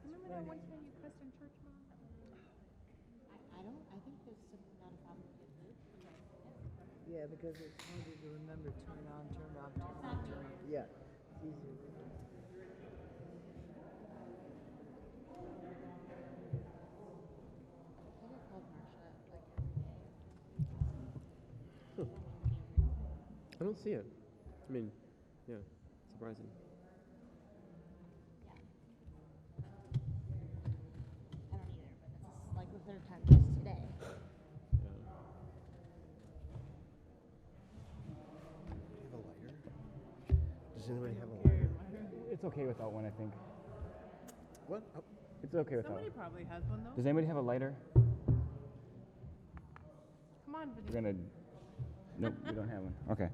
Remember that one time you cussed in church, Mom? I think there's not a problem with it. Yeah, because it's harder to remember turn on, turn off, turn on, turn off. Yeah, it's easier. I get called Marsha like every day. I don't see it. I mean, yeah, surprising. I don't either, but this is like the third time just today. Does anybody have a lighter? It's okay without one, I think. What? Oh. It's okay without Somebody one. probably has one though. Does anybody have a lighter? Come on, We're gonna. Nope, we don't have one. Okay.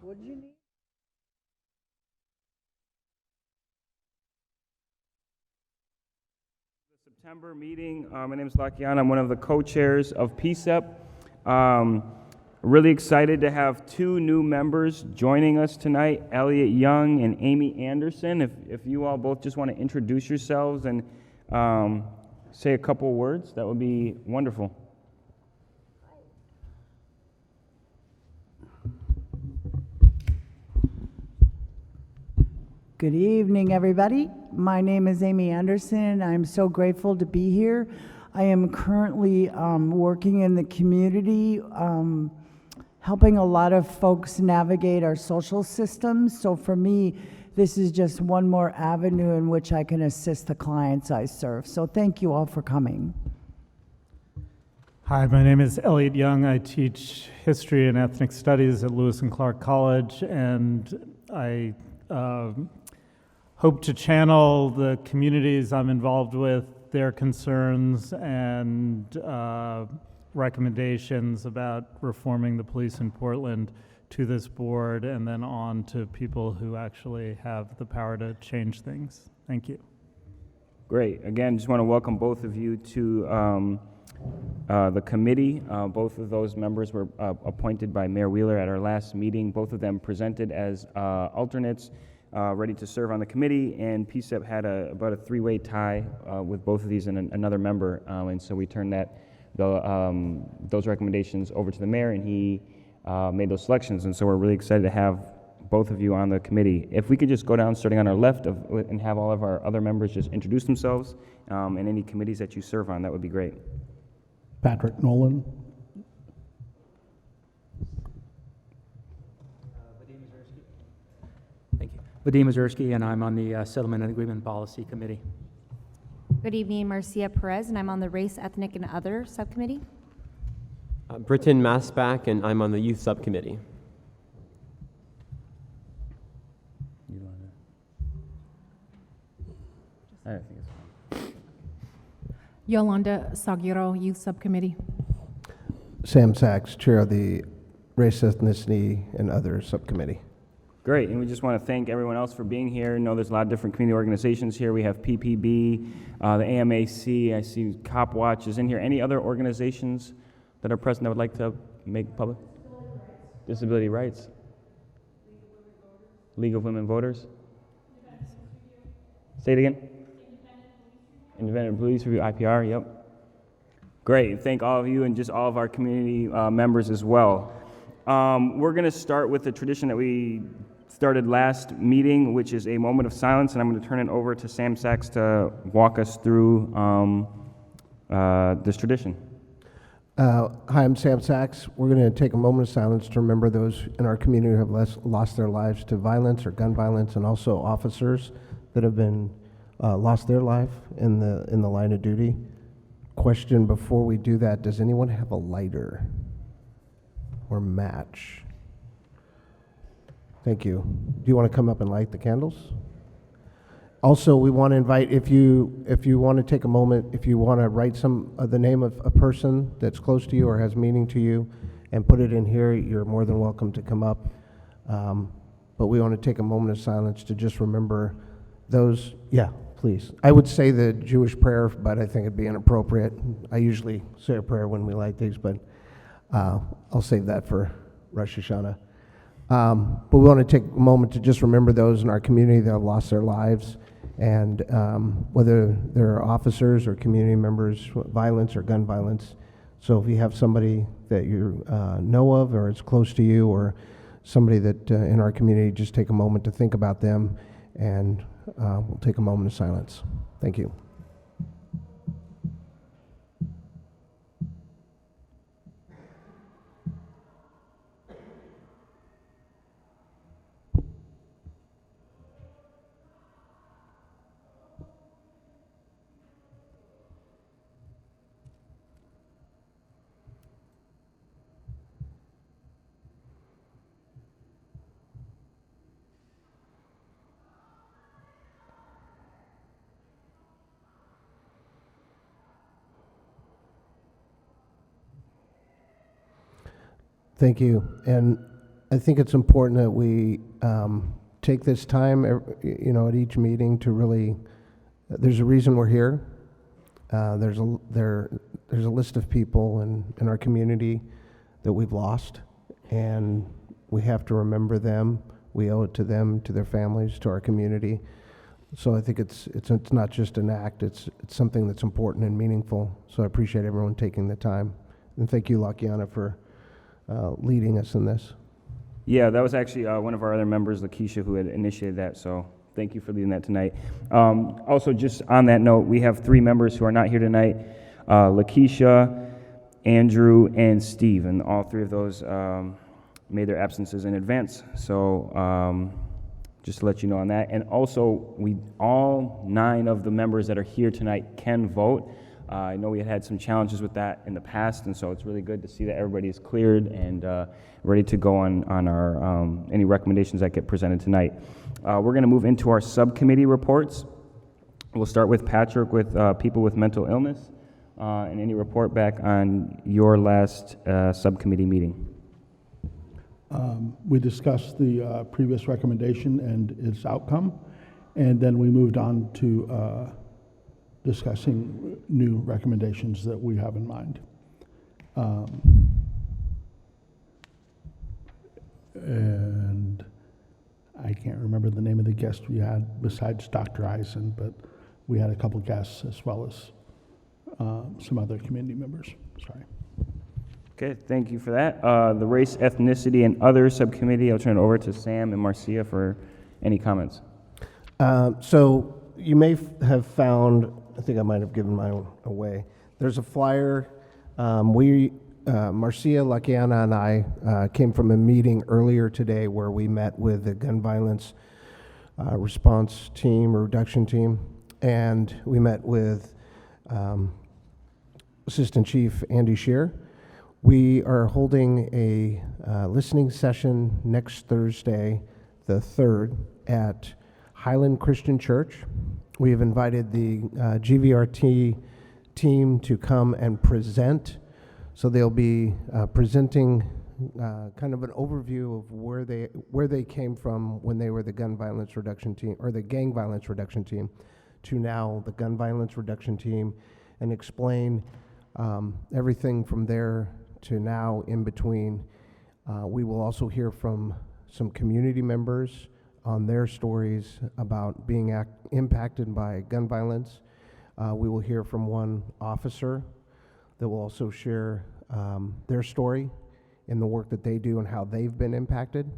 What do you need? September meeting. My name is Lakian. I'm one of the co-chairs of PCCEP. Really excited to have two new members joining us tonight, Elliot Young and Amy Anderson. If you all both just want to introduce yourselves and say a couple words, that would be wonderful. Good evening, everybody. My name is Amy Anderson, and I'm so grateful to be here. I am currently working in the community, helping a lot of folks navigate our social systems. So for me, this is just one more avenue in which I can assist the clients I serve. So thank you all for coming. Hi, my name is Elliot Young. I teach history and ethnic studies at Lewis and Clark College, and I hope to channel the communities I'm involved with, their concerns and recommendations about reforming the police in Portland to this board, and then on to people who actually have the power to change things. Thank you. Great. Again, just want to welcome both of you to the committee. Both of those members were appointed by Mayor Wheeler at our last meeting. Both of them presented as alternates, ready to serve on the committee, and PCCEP had about a three-way tie with both of these and another member, and so we turned those recommendations over to the mayor, and he made those selections, and so we're really excited to have both of you on the committee. If we could just go down, starting on our left, and have all of our other members just introduce themselves and any committees that you serve on, that would be great. Patrick Nolan. Thank you. Vadim Mazursky, and I'm on the Settlement and Agreement Policy Committee. Good evening, Marcia Perez, and I'm on the Race, Ethnic, and Other Subcommittee. Britton Masbach, and I'm on the Youth Subcommittee. I think it's fine. Yolanda Sagiro, Youth Subcommittee. Sam Sachs, Chair of the Race, Ethnicity, and Other Subcommittee. Great, and we just want to thank everyone else for being here. I know there's a lot of different community organizations here. We have PPB, the AMAC, I see Cop Watch is in here. Any other organizations that are present that would like to make public? Disability Rights. League of Women Voters. Say it again. Independent Police Review, IPR, yep. Great, thank all of you and just all of our community members as well. We're going to start with the tradition that we started last meeting, which is a moment of silence, and I'm going to turn it over to Sam Sachs to walk us through this tradition. Hi, I'm Sam Sachs. We're going to take a moment of silence to remember those in our community who have lost their lives to violence or gun violence, and also officers that have been lost their life in the line of duty. Question before we do that: does anyone have a lighter or match? Thank you. Do you want to come up and light the candles? Also, we want to invite, if you want to take a moment, if you want to write the name of a person that's close to you or has meaning to you and put it in here, you're more than welcome to come up. But we want to take a moment of silence to just remember those. Yeah, please. I would say the Jewish prayer, but I think it'd be inappropriate. I usually say a prayer when we light these, but I'll save that for Rosh Hashanah. But we want to take a moment to just remember those in our community that have lost their lives, and whether they're officers or community members, violence or gun violence. So if you have somebody that you know of or is close to you, or somebody that in our community, just take a moment to think about them, and we'll take a moment of silence. Thank you. Thank you. And I think it's important that we take this time, at each meeting to really, there's a reason we're here. There's a list of people in our community that we've lost, and we have to remember them. We owe it to them, to their families, to our community. So I think it's not just an act, it's something that's important and meaningful. So I appreciate everyone taking the time. And thank you, Lakiana, for leading us in this. Yeah, that was actually one of our other members, Lakeisha, who had initiated that, so thank you for leading that tonight. Also, just on that note, we have 3 members who are not here tonight, Lakeisha, Andrew, and Steve, and all 3 of those made their absences in advance, so just to let you know on that. And also, all 9 of the members that are here tonight can vote. I know we had some challenges with that in the past, and so it's really good to see that everybody is cleared and ready to go on our any recommendations that get presented tonight. We're going to move into our subcommittee reports. We'll start with Patrick with people with mental illness, and any report back on your last subcommittee meeting. We discussed the previous recommendation and its outcome, and then we moved on to discussing new recommendations that we have in mind. And I can't remember the name of the guest we had besides Dr. Eisen, but we had a couple guests as well as some other community members. Sorry. Okay, thank you for that. The Race, Ethnicity, and Other Subcommittee, I'll turn it over to Sam and Marcia for any comments. So you may have found, I think I might have given mine away. There's a flyer. Marcia, Lakiana, and I came from a meeting earlier today where we met with the gun violence response team or reduction team, and we met with Assistant Chief Andy Shear. We are holding a listening session next Thursday, the 3rd, at Highland Christian Church. We have invited the GVRT team to come and present. So they'll be presenting kind of an overview of where they came from when they were the gun violence reduction team, or the gang violence reduction team, to now the gun violence reduction team, and explain everything from there to now in between. We will also hear from some community members on their stories about being impacted by gun violence. We will hear from one officer that will also share their story in the work that they do and how they've been impacted.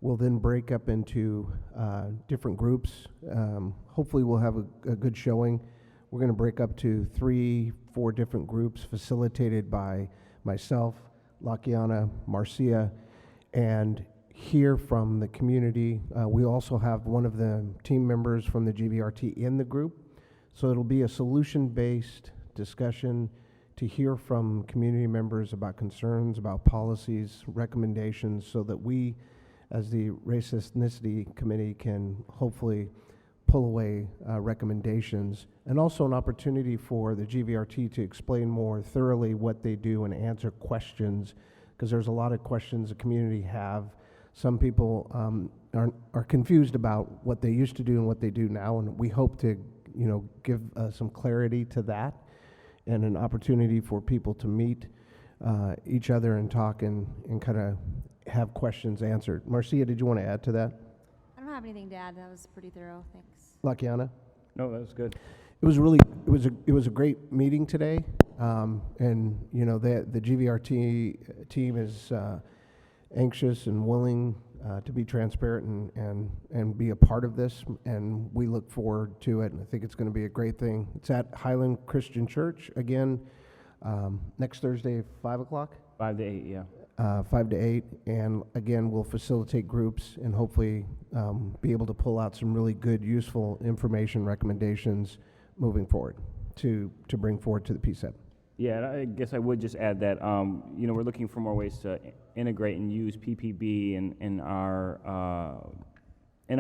We'll then break up into different groups. Hopefully we'll have a good showing. We're going to break up to 3-4 different groups facilitated by myself, Lakiana, Marcia, and hear from the community. We also have one of the team members from the GVRT in the group. So it'll be a solution-based discussion to hear from community members about concerns, about policies, recommendations, so that we as the Race Ethnicity Committee can hopefully pull away recommendations, and also an opportunity for the GVRT to explain more thoroughly what they do and answer questions, because there's a lot of questions the community have. Some people are confused about what they used to do and what they do now, and we hope to, give some clarity to that, and an opportunity for people to meet each other and talk and kind of have questions answered. Marcia, did you want to add to that? I don't have anything to add. That was pretty thorough. Thanks. Lakiana? No, that was good. It was a great meeting today, and the GVRT team is anxious and willing to be transparent and be a part of this, and we look forward to it. And I think it's going to be a great thing. It's at Highland Christian Church again next Thursday, 5 o'clock. 5 to 8, yeah. 5 to 8, and again, we'll facilitate groups and hopefully be able to pull out some really good, useful information, recommendations moving forward to bring forward to the PCCEP. Yeah, and I guess I would just add that, we're looking for more ways to integrate and use PPB in our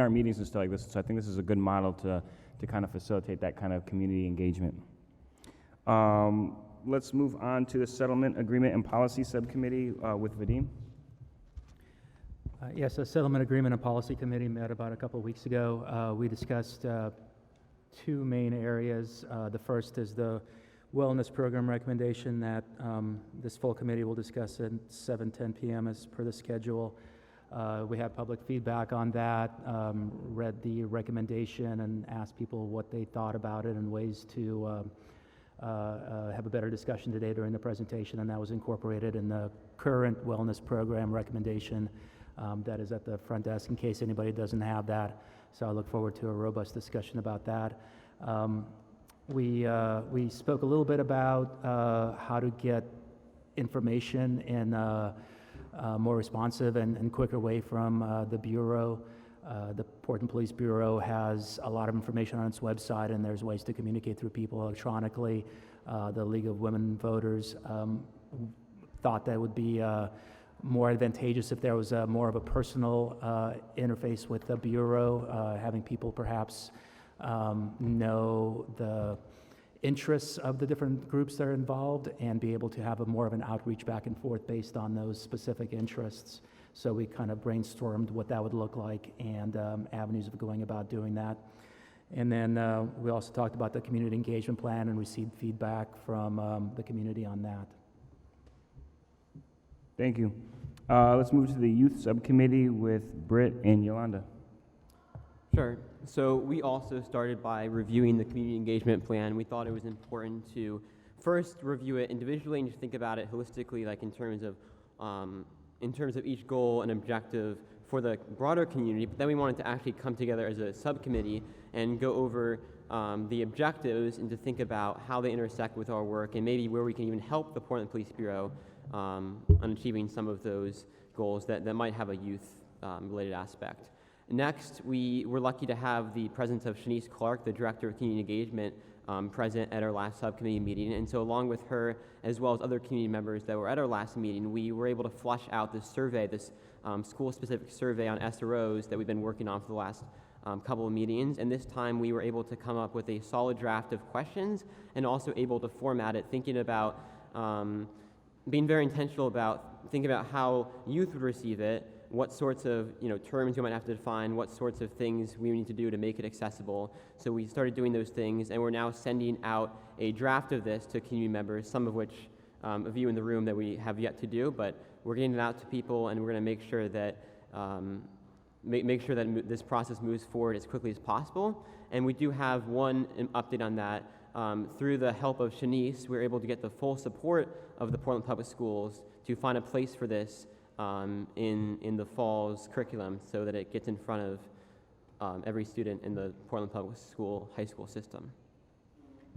meetings and stuff like this. So I think this is a good model to kind of facilitate that kind of community engagement. Let's move on to the Settlement Agreement and Policy Subcommittee with Vadim. Yes, the Settlement Agreement and Policy Committee met about a couple of weeks ago. We discussed two main areas. The first is the wellness program recommendation that this full committee will discuss at 7:10 p.m. as per the schedule. We had public feedback on that, read the recommendation and asked people what they thought about it and ways to have a better discussion today during the presentation, and that was incorporated in the current wellness program recommendation that is at the front desk in case anybody doesn't have that. So I look forward to a robust discussion about that. We spoke a little bit about how to get information in a more responsive and quicker way from the Bureau. The Portland Police Bureau has a lot of information on its website, and there's ways to communicate through people electronically. The League of Women Voters thought that would be more advantageous if there was more of a personal interface with the Bureau, having people perhaps know the interests of the different groups that are involved and be able to have more of an outreach back and forth based on those specific interests. So we kind of brainstormed what that would look like and avenues of going about doing that. And then we also talked about the community engagement plan and received feedback from the community on that. Thank you. Let's move to the Youth Subcommittee with Britt and Yolanda. Sure. So we also started by reviewing the community engagement plan. We thought it was important to first review it individually and just think about it holistically, like in terms of each goal and objective for the broader community. But then we wanted to actually come together as a subcommittee and go over the objectives and to think about how they intersect with our work and maybe where we can even help the Portland Police Bureau on achieving some of those goals that might have a youth related aspect. Next, we were lucky to have the presence of Shanice Clark, the Director of Community Engagement, present at our last subcommittee meeting. And so along with her, as well as other community members that were at our last meeting, we were able to flush out this survey, this school-specific survey on SROs that we've been working on for the last couple of meetings. And this time we were able to come up with a solid draft of questions and also able to format it, thinking about being very intentional about thinking about how youth would receive it, what sorts of terms we might have to define, what sorts of things we need to do to make it accessible. So we started doing those things, and we're now sending out a draft of this to community members, some of which of you in the room that we have yet to do, but we're getting it out to people, and we're going to make sure that this process moves forward as quickly as possible. And we do have one update on that. Through the help of Shanice, we were able to get the full support of the Portland Public Schools to find a place for this in the fall's curriculum so that it gets in front of every student in the Portland Public School high school system.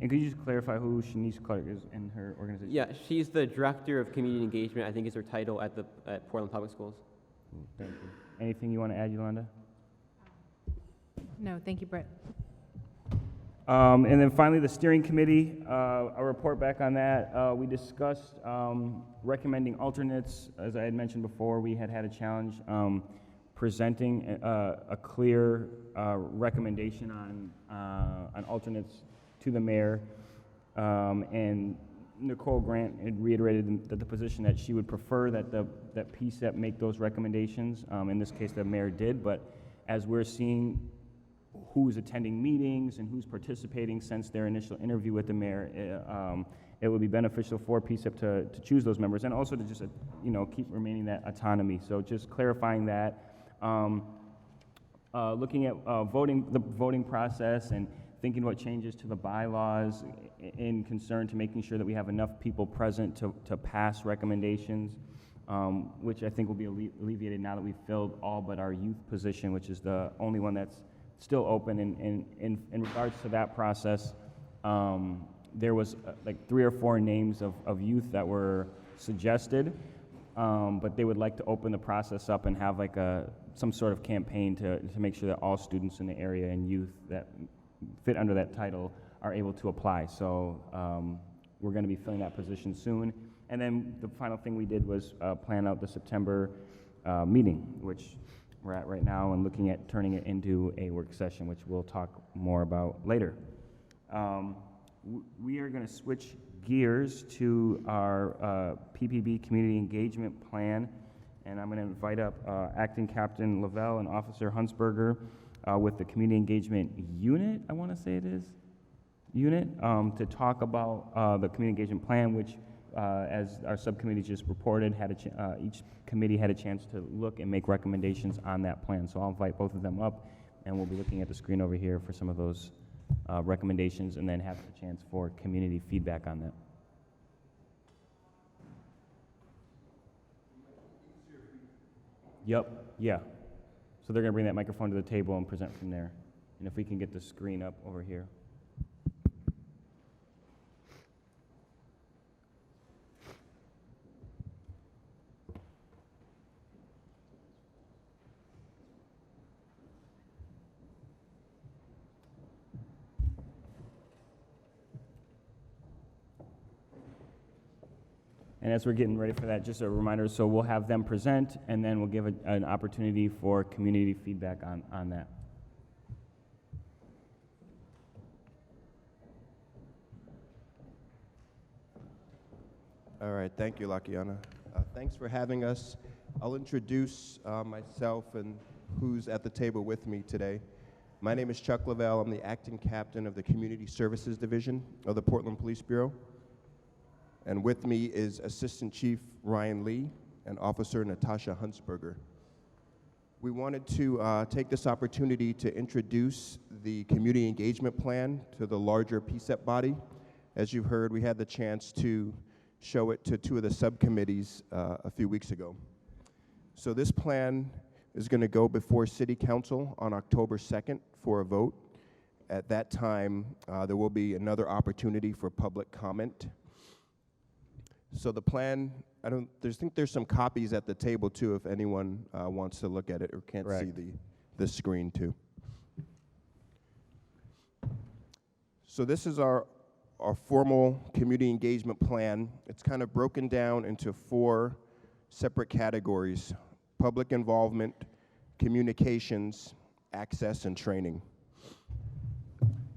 And could you just clarify who Shanice Clark is in her organization? Yeah, she's the Director of Community Engagement, I think is her title at Portland Public Schools. Thank you. Anything you want to add, Yolanda? No, thank you, Brett. And then finally, the steering committee, a report back on that. We discussed recommending alternates. As I had mentioned before, we had a challenge presenting a clear recommendation on alternates to the mayor. And Nicole Grant had reiterated that the position that she would prefer that that PCEP make those recommendations. In this case, the mayor did, but as we're seeing who's attending meetings and who's participating since their initial interview with the mayor, it would be beneficial for PCEP to choose those members and also to just, keep remaining that autonomy. So just clarifying that, looking at the voting process and thinking about changes to the bylaws in concern to making sure that we have enough people present to pass recommendations, which I think will be alleviated now that we've filled all but our youth position, which is the only one that's still open. In regards to that process, there was like 3 or 4 names of youth that were suggested, but they would like to open the process up and have like some sort of campaign to make sure that all students in the area and youth that fit under that title are able to apply. So we're going to be filling that position soon. And then the final thing we did was plan out the September meeting, which we're at right now, and looking at turning it into a work session, which we'll talk more about later. We are going to switch gears to our PPB Community Engagement Plan, and I'm going to invite up Acting Captain Lavelle and Officer Huntsberger with the Community Engagement Unit, I want to say it is, to talk about the Community Engagement Plan, which, as our subcommittee just reported, each committee had a chance to look and make recommendations on that plan. So I'll invite both of them up, and we'll be looking at the screen over here for some of those recommendations, and then have a chance for community feedback on that. Yep, yeah. So they're going to bring that microphone to the table and present from there. And if we can get the screen up over here. And as we're getting ready for that, just a reminder, so we'll have them present, and then we'll give an opportunity for community feedback on that. All right, thank you, Lakiana. Thanks for having us. I'll introduce myself and who's at the table with me today. My name is Chuck Lavelle. I'm the acting captain of the Community Services Division of the Portland Police Bureau. And with me is Assistant Chief Ryan Lee and Officer Natasha Huntsberger. We wanted to take this opportunity to introduce the Community Engagement Plan to the larger PCEP body. As you've heard, we had the chance to show it to 2 of the subcommittees a few weeks ago. So this plan is going to go before City Council on October 2nd for a vote. At that time, there will be another opportunity for public comment. So the plan, I think there's some copies at the table too if anyone wants to look at it or can't see the screen too. So this is our formal community engagement plan. It's kind of broken down into 4 separate categories: public involvement, communications, access, and training.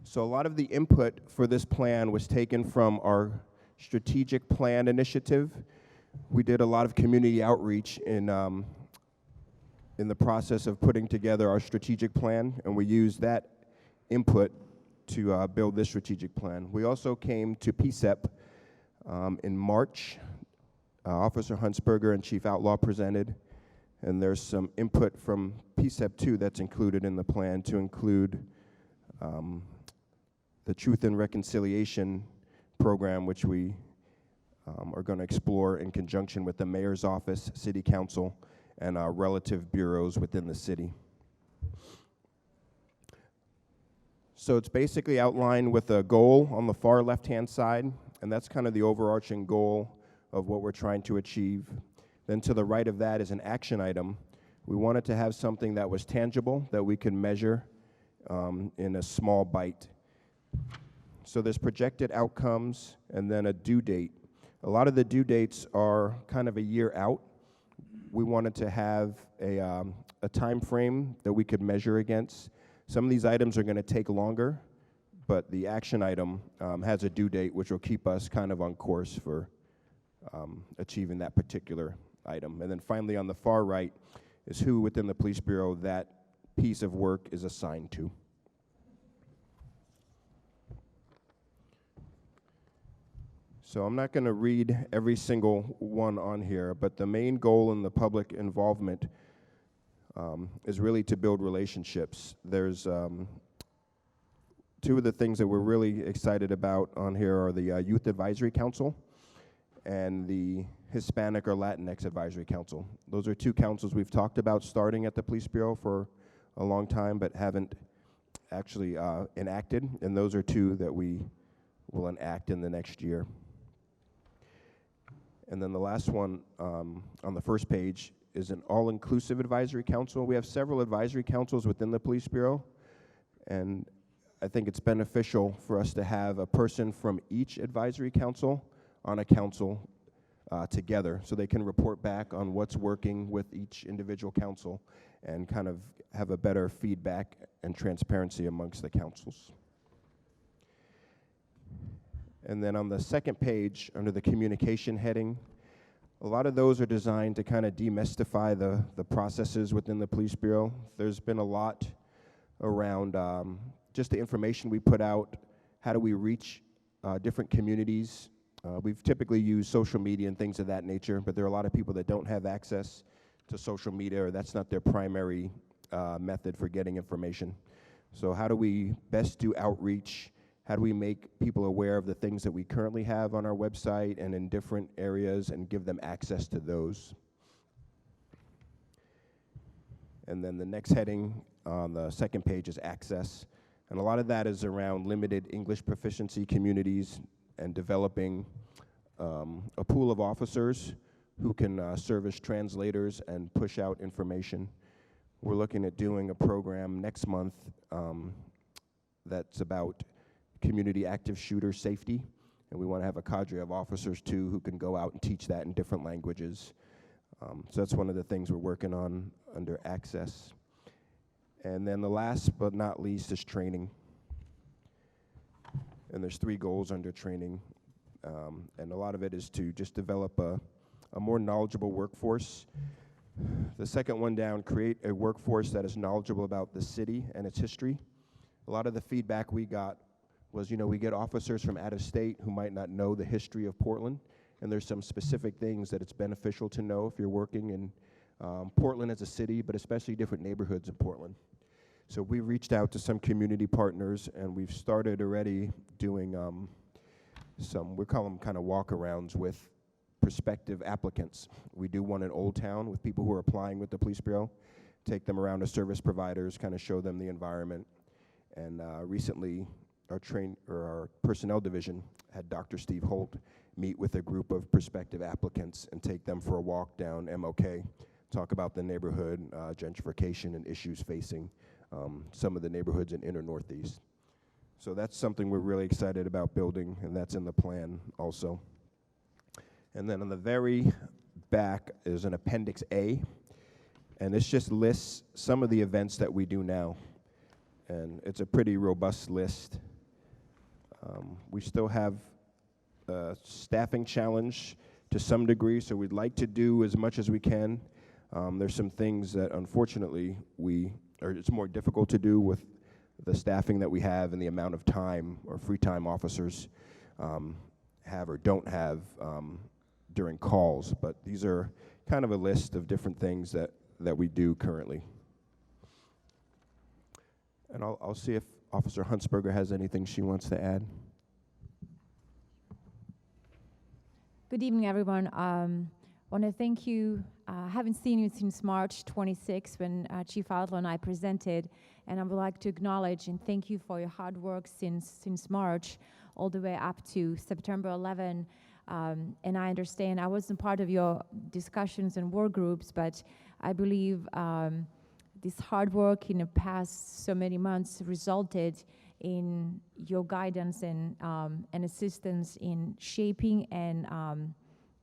So a lot of the input for this plan was taken from our strategic plan initiative. We did a lot of community outreach in the process of putting together our strategic plan, and we used that input to build this strategic plan. We also came to PCEP in March. Officer Huntsberger and Chief Outlaw presented, and there's some input from PCEP too that's included in the plan, to include the Truth and Reconciliation program, which we are going to explore in conjunction with the Mayor's Office, City Council, and our relative bureaus within the city. So it's basically outlined with a goal on the far left-hand side, and that's kind of the overarching goal of what we're trying to achieve. Then to the right of that is an action item. We wanted to have something that was tangible, that we could measure in a small bite. So there's projected outcomes and then a due date. A lot of the due dates are kind of a year out. we wanted to have a time frame that we could measure against. Some of these items are going to take longer, but the action item has a due date, which will keep us kind of on course for achieving that particular item. And then finally, on the far right is who within the Police Bureau that piece of work is assigned to. So I'm not going to read every single one on here, but the main goal in the public involvement is really to build relationships. There's two of the things that we're really excited about on here are the Youth Advisory Council and the Hispanic or Latinx Advisory Council. Those are two councils we've talked about starting at the Police Bureau for a long time, but haven't actually enacted, and those are two that we will enact in the next year. And then the last one on the first page is an all-inclusive advisory council. We have several advisory councils within the Police Bureau, and I think it's beneficial for us to have a person from each advisory council on a council together so they can report back on what's working with each individual council and kind of have a better feedback and transparency amongst the councils. And then on the second page, under the communication heading, a lot of those are designed to kind of demystify the processes within the Police Bureau. There's been a lot around just the information we put out, how do we reach different communities. We've typically used social media and things of that nature, but there are a lot of people that don't have access to social media, or that's not their primary method for getting information. So how do we best do outreach? How do we make people aware of the things that we currently have on our website and in different areas and give them access to those? And then the next heading on the second page is access. And a lot of that is around limited English proficiency communities and developing a pool of officers who can serve as translators and push out information. We're looking at doing a program next month that's about community active shooter safety, and we want to have a cadre of officers too who can go out and teach that in different languages. So that's one of the things we're working on under access. And then the last but not least is training. And there's 3 goals under training, and a lot of it is to just develop a more knowledgeable workforce. The second one down, create a workforce that is knowledgeable about the city and its history. A lot of the feedback we got was, we get officers from out of state who might not know the history of Portland, and there's some specific things that it's beneficial to know if you're working in Portland as a city, but especially different neighborhoods in Portland. So we reached out to some community partners, and we've started already doing we call them kind of walk-arounds with prospective applicants. We do one in Old Town with people who are applying with the Police Bureau, take them around to service providers, kind of show them the environment. And recently, our personnel division had Dr. Steve Holt meet with a group of prospective applicants and take them for a walk down MLK, talk about the neighborhood, gentrification and issues facing some of the neighborhoods in inner Northeast. So that's something we're really excited about building, and that's in the plan also. And then on the very back is an Appendix A, and this just lists some of the events that we do now. And it's a pretty robust list. We still have a staffing challenge to some degree, so we'd like to do as much as we can. There's some things that unfortunately it's more difficult to do with the staffing that we have and the amount of time or free time officers have or don't have during calls. But these are kind of a list of different things that we do currently. And I'll see if Officer Huntsberger has anything she wants to add. Good evening, everyone. Want to thank you. Haven't seen you since March 26 when Chief Outlaw and I presented, and I would like to acknowledge and thank you for your hard work since March all the way up to September 11. And I understand I wasn't part of your discussions and work groups, but I believe this hard work in the past so many months resulted in your guidance and assistance in shaping and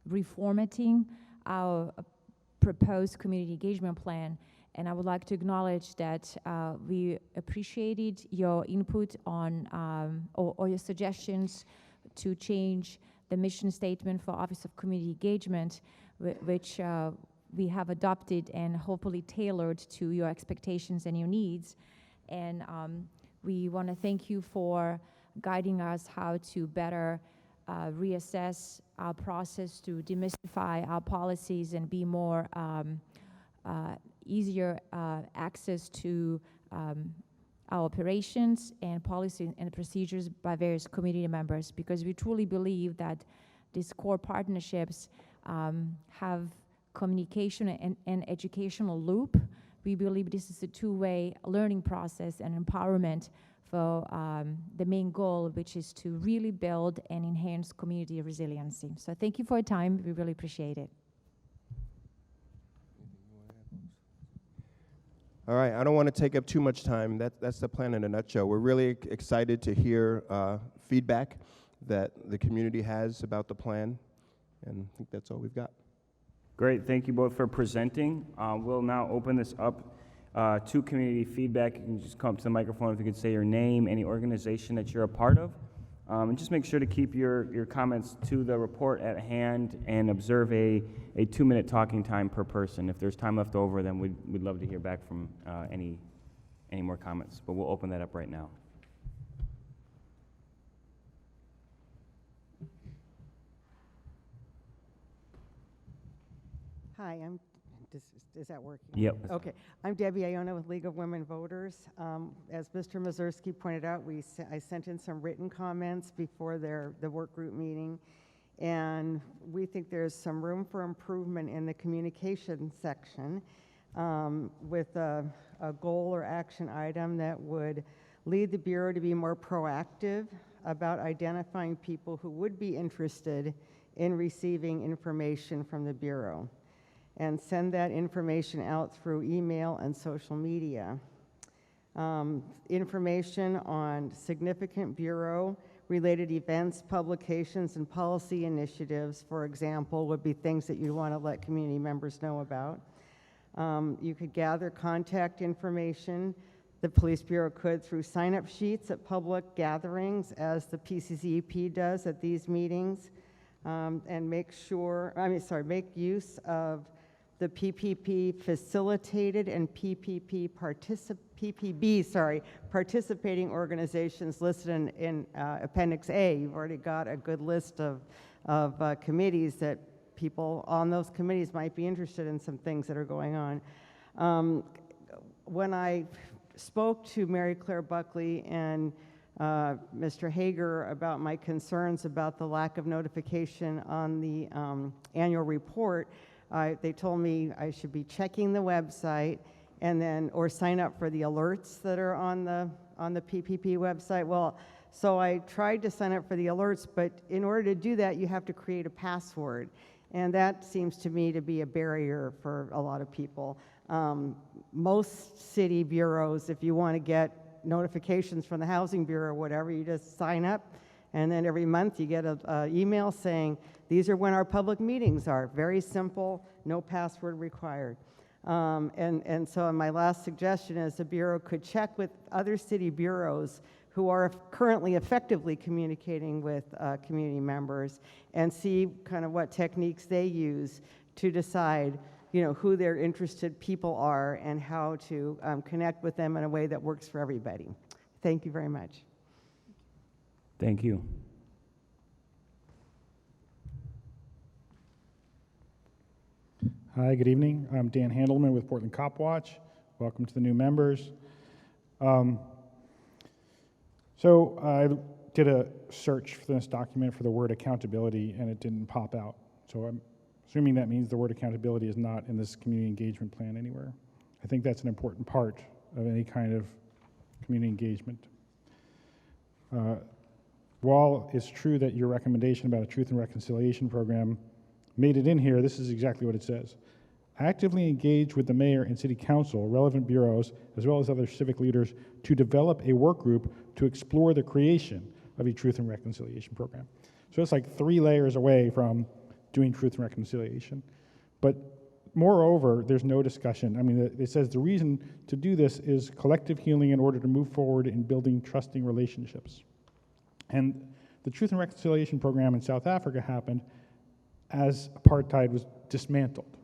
reformatting our proposed community engagement plan. And I would like to acknowledge that we appreciated your input on or your suggestions to change the mission statement for Office of Community Engagement, which we have adopted and hopefully tailored to your expectations and your needs. And we want to thank you for guiding us how to better reassess our process to demystify our policies and be more easier access to our operations and policy and procedures by various community members, because we truly believe that these core partnerships have communication and educational loop. We believe this is a two-way learning process and empowerment for the main goal, which is to really build and enhance community resiliency. So thank you for your time. We really appreciate it. All right, I don't want to take up too much time. That's the plan in a nutshell. We're really excited to hear feedback that the community has about the plan, and I think that's all we've got. Great, thank you both for presenting. We'll now open this up to community feedback. You can just come up to the microphone if you could say your name, any organization that you're a part of. And just make sure to keep your comments to the report at hand and observe a 2-minute talking time per person. If there's time left over, then we'd love to hear back from any more comments. But we'll open that up right now. Hi, is that working? Yep. Okay, I'm Debbie Iona with League of Women Voters. As Mr. Mazurski pointed out, I sent in some written comments before the work group meeting, and we think there's some room for improvement in the communication section with a goal or action item that would lead the Bureau to be more proactive about identifying people who would be interested in receiving information from the Bureau, and send that information out through email and social media. Information on significant Bureau-related events, publications, and policy initiatives, for example, would be things that you want to let community members know about. You could gather contact information. The Police Bureau could through sign-up sheets at public gatherings, as the PCCEP does at these meetings, and make use of the PPP facilitated and PPB participating organizations listed in Appendix A. You've already got a good list of committees that people on those committees might be interested in some things that are going on. When I spoke to Mary Claire Buckley and Mr. Hager about my concerns about the lack of notification on the annual report, they told me I should be checking the website or sign up for the alerts that are on the PPP website. Well, so I tried to sign up for the alerts, but in order to do that, you have to create a password. And that seems to me to be a barrier for a lot of people. Most city bureaus, if you want to get notifications from the Housing Bureau or whatever, you just sign up, and then every month you get an email saying, these are when our public meetings are. Very simple, no password required. And so my last suggestion is the Bureau could check with other city bureaus who are currently effectively communicating with community members and see kind of what techniques they use to decide who their interested people are and how to connect with them in a way that works for everybody. Thank you very much. Thank you. Hi, good evening. I'm Dan Handelman with Portland Cop Watch. Welcome to the new members. So I did a search for this document for the word accountability, and it didn't pop out. So I'm assuming that means the word accountability is not in this community engagement plan anywhere. I think that's an important part of any kind of community engagement. While it's true that your recommendation about a truth and reconciliation program made it in here, this is exactly what it says. Actively engage with the mayor and city council, relevant bureaus, as well as other civic leaders to develop a work group to explore the creation of a truth and reconciliation program. So it's like 3 layers away from doing truth and reconciliation. But moreover, there's no discussion. I mean, it says the reason to do this is collective healing in order to move forward in building trusting relationships. And the Truth and Reconciliation Program in South Africa happened as apartheid was dismantled.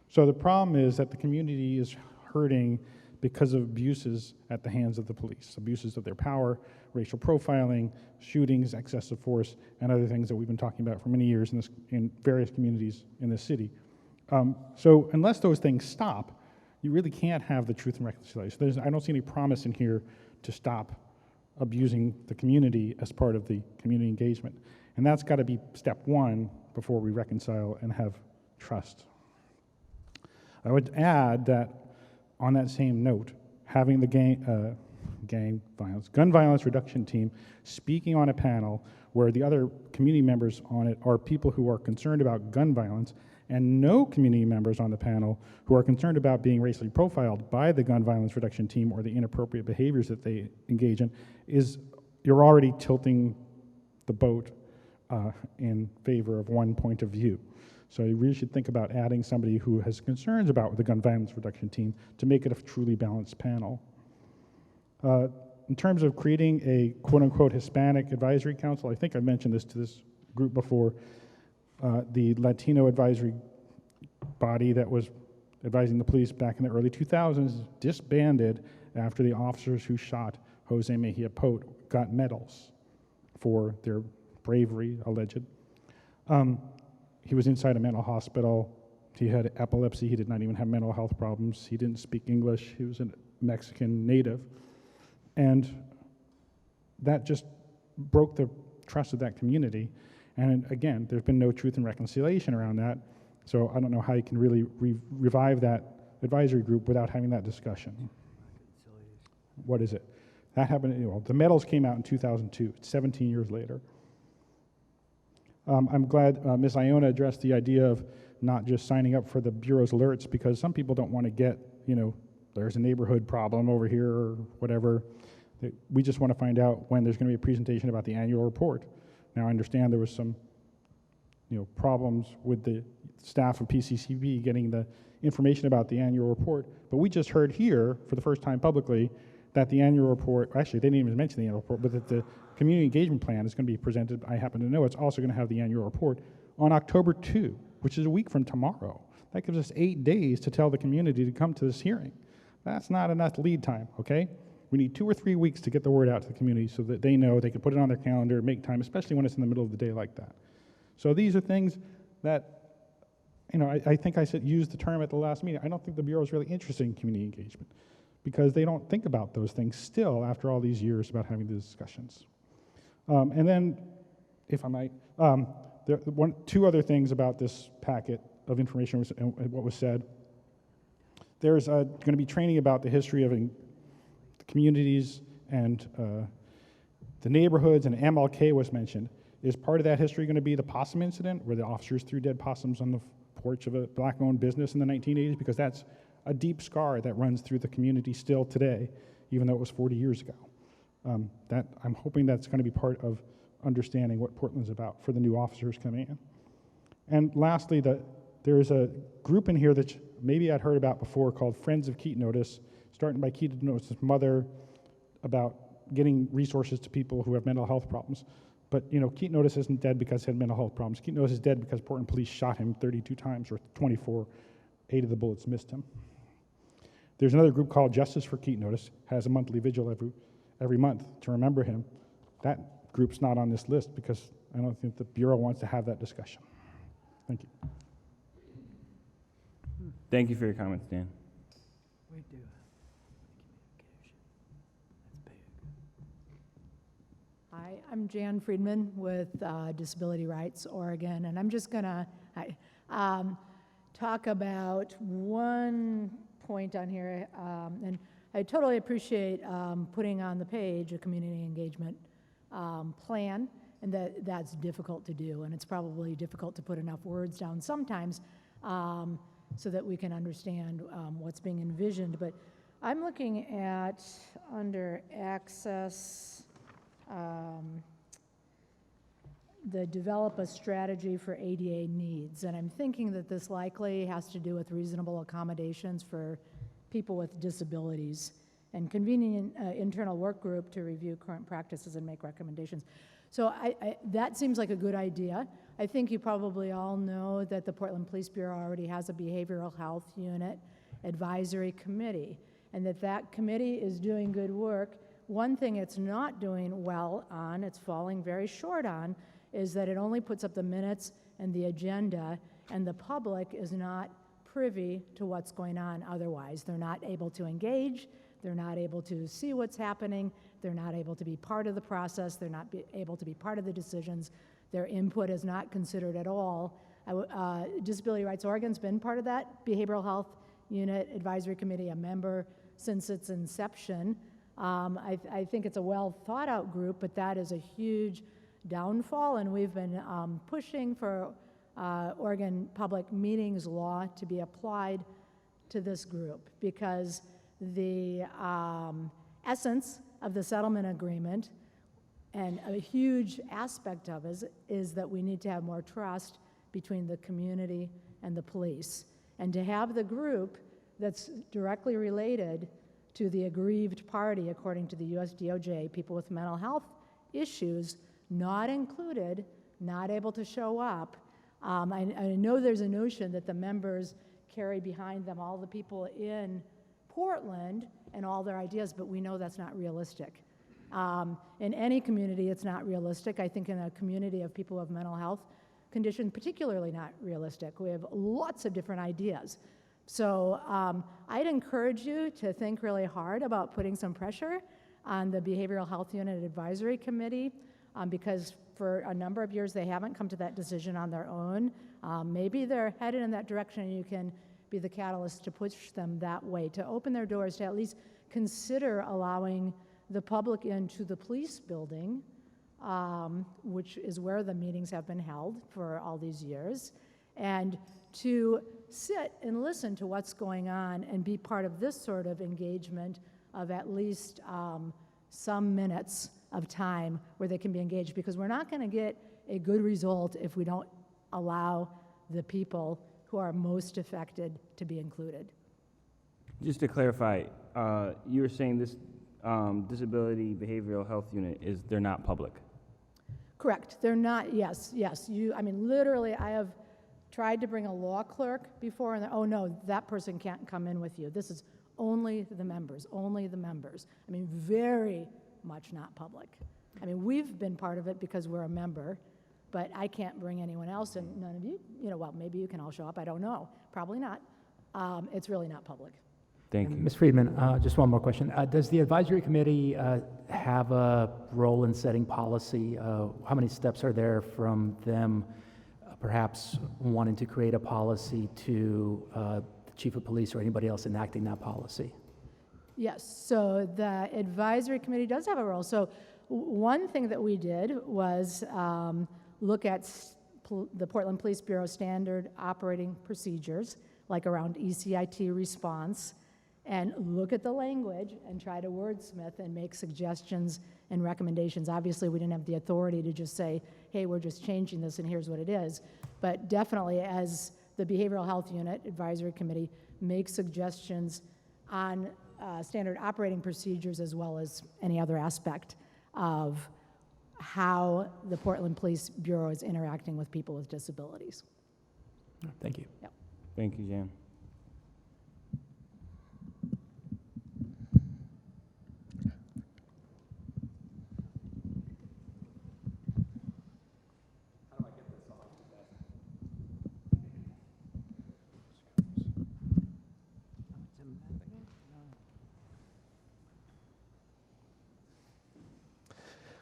So the problem is that the community is hurting because of abuses at the hands of the police, abuses of their power, racial profiling, shootings, excessive force, and other things that we've been talking about for many years in various communities in this city. So unless those things stop, you really can't have the truth and reconciliation. I don't see any promise in here to stop abusing the community as part of the community engagement. And that's got to be step one before we reconcile and have trust. I would add that on that same note, having the gun violence reduction team speaking on a panel where the other community members on it are people who are concerned about gun violence, and no community members on the panel who are concerned about being racially profiled by the gun violence reduction team or the inappropriate behaviors that they engage in, you're already tilting the boat in favor of one point of view. So you really should think about adding somebody who has concerns about the gun violence reduction team to make it a truly balanced panel. In terms of creating a quote-unquote Hispanic advisory council, I think I mentioned this to this group before, the Latino advisory body that was advising the police back in the early 2000s disbanded after the officers who shot Jose Mejia Pote got medals for their bravery, alleged. He was inside a mental hospital. He had epilepsy. He did not even have mental health problems. He didn't speak English. He was a Mexican native. And that just broke the trust of that community. And again, there's been no truth and reconciliation around that. So I don't know how you can really revive that advisory group without having that discussion. What is it? That happened, well, the medals came out in 2002. It's 17 years later. I'm glad Ms. Iona addressed the idea of not just signing up for the Bureau's alerts, because some people don't want to get, there's a neighborhood problem over here or whatever. We just want to find out when there's going to be a presentation about the annual report. Now, I understand there was some, problems with the staff of PCCEP getting the information about the annual report, but we just heard here for the first time publicly that the annual report, actually they didn't even mention the annual report, but that the community engagement plan is going to be presented. I happen to know it's also going to have the annual report on October 2, which is a week from tomorrow. That gives us 8 days to tell the community to come to this hearing. That's not enough lead time, okay? We need 2 or 3 weeks to get the word out to the community so that they know they can put it on their calendar, make time, especially when it's in the middle of the day like that. So these are things that, I think I used the term at the last meeting. I don't think the Bureau is really interested in community engagement because they don't think about those things still after all these years about having these discussions. And then, if I might, two other things about this packet of information and what was said. There's going to be training about the history of the communities and the neighborhoods, and MLK was mentioned. Is part of that history going to be the possum incident, where the officers threw dead possums on the porch of a black-owned business in the 1980s? Because that's a deep scar that runs through the community still today, even though it was 40 years ago. I'm hoping that's going to be part of understanding what Portland's about for the new officers coming in. And lastly, there's a group in here that maybe I'd heard about before called Friends of Keaton Otis, starting by Keaton Otis' mother, about getting resources to people who have mental health problems. But Keaton Otis isn't dead because he had mental health problems. Keaton Otis is dead because Portland police shot him 32 times, or 24. 8 of the bullets missed him. There's another group called Justice for Keaton Otis, has a monthly vigil every month to remember him. That group's not on this list because I don't think the Bureau wants to have that discussion. Thank you. Thank you for your comments, Dan. We do. Hi, I'm Jan Friedman with Disability Rights Oregon, and I'm just going to talk about one point on here, and I totally appreciate putting on the page a community engagement plan, and that's difficult to do, and it's probably difficult to put enough words down sometimes so that we can understand what's being envisioned. But I'm looking at under access, develop a strategy for ADA needs. And I'm thinking that this likely has to do with reasonable accommodations for people with disabilities and convening an internal work group to review current practices and make recommendations. So that seems like a good idea. I think you probably all know that the Portland Police Bureau already has a behavioral health unit advisory committee, and that committee is doing good work. One thing it's not doing well on, it's falling very short on, is that it only puts up the minutes and the agenda, and the public is not privy to what's going on otherwise. They're not able to engage, they're not able to see what's happening, they're not able to be part of the process, they're not able to be part of the decisions, their input is not considered at all. Disability Rights Oregon's been part of that Behavioral Health Unit Advisory Committee, a member since its inception. I think it's a well thought out group, but that is a huge downfall, and we've been pushing for Oregon Public Meetings Law to be applied to this group, because the essence of the settlement agreement and a huge aspect of it is that we need to have more trust between the community and the police, and to have the group that's directly related to the aggrieved party, according to the US DOJ, people with mental health issues, not included, not able to show up. I know there's a notion that the members carry behind them all the people in Portland and all their ideas, but we know that's not realistic. In any community, it's not realistic. I think in a community of people with mental health condition, particularly not realistic. We have lots of different ideas. So I'd encourage you to think really hard about putting some pressure on the Behavioral Health Unit Advisory Committee, because for a number of years they haven't come to that decision on their own. Maybe they're headed in that direction, and you can be the catalyst to push them that way, to open their doors, to at least consider allowing the public into the police building, which is where the meetings have been held for all these years, and to sit and listen to what's going on and be part of this sort of engagement of at least some minutes of time where they can be engaged, because we're not going to get a good result if we don't allow the people who are most affected to be included. Just to clarify, you were saying this disability behavioral health unit they're not public? Correct. They're not. Yes. I mean, literally, I have tried to bring a law clerk before, and oh no, that person can't come in with you. This is only the members, only the members. I mean, very much not public. I mean, we've been part of it because we're a member, but I can't bring anyone else, and none of you, well, maybe you can all show up, I don't know. Probably not. It's really not public. Thank you. Ms. Friedman, just one more question. Does the advisory committee have a role in setting policy? How many steps are there from them perhaps wanting to create a policy to the chief of police or anybody else enacting that policy? Yes, so the advisory committee does have a role. So one thing that we did was look at the Portland Police Bureau standard operating procedures, like around ECIT response, and look at the language and try to wordsmith and make suggestions and recommendations. Obviously, we didn't have the authority to just say, hey, we're just changing this and here's what it is. But definitely, as the Behavioral Health Unit Advisory Committee makes suggestions on standard operating procedures, as well as any other aspect of how the Portland Police Bureau is interacting with people with disabilities. Thank you. Yep. Thank you, Jan.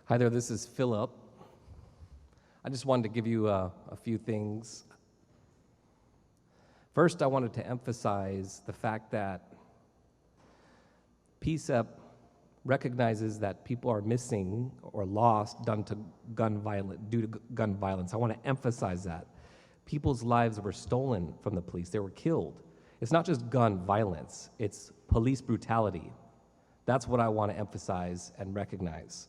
Hi there, this is Philip. I just wanted to give you a few things. First, I wanted to emphasize the fact that PCCEP recognizes that people are missing or lost due to gun violence. I want to emphasize that. People's lives were stolen from the police. They were killed. It's not just gun violence, it's police brutality. That's what I want to emphasize and recognize.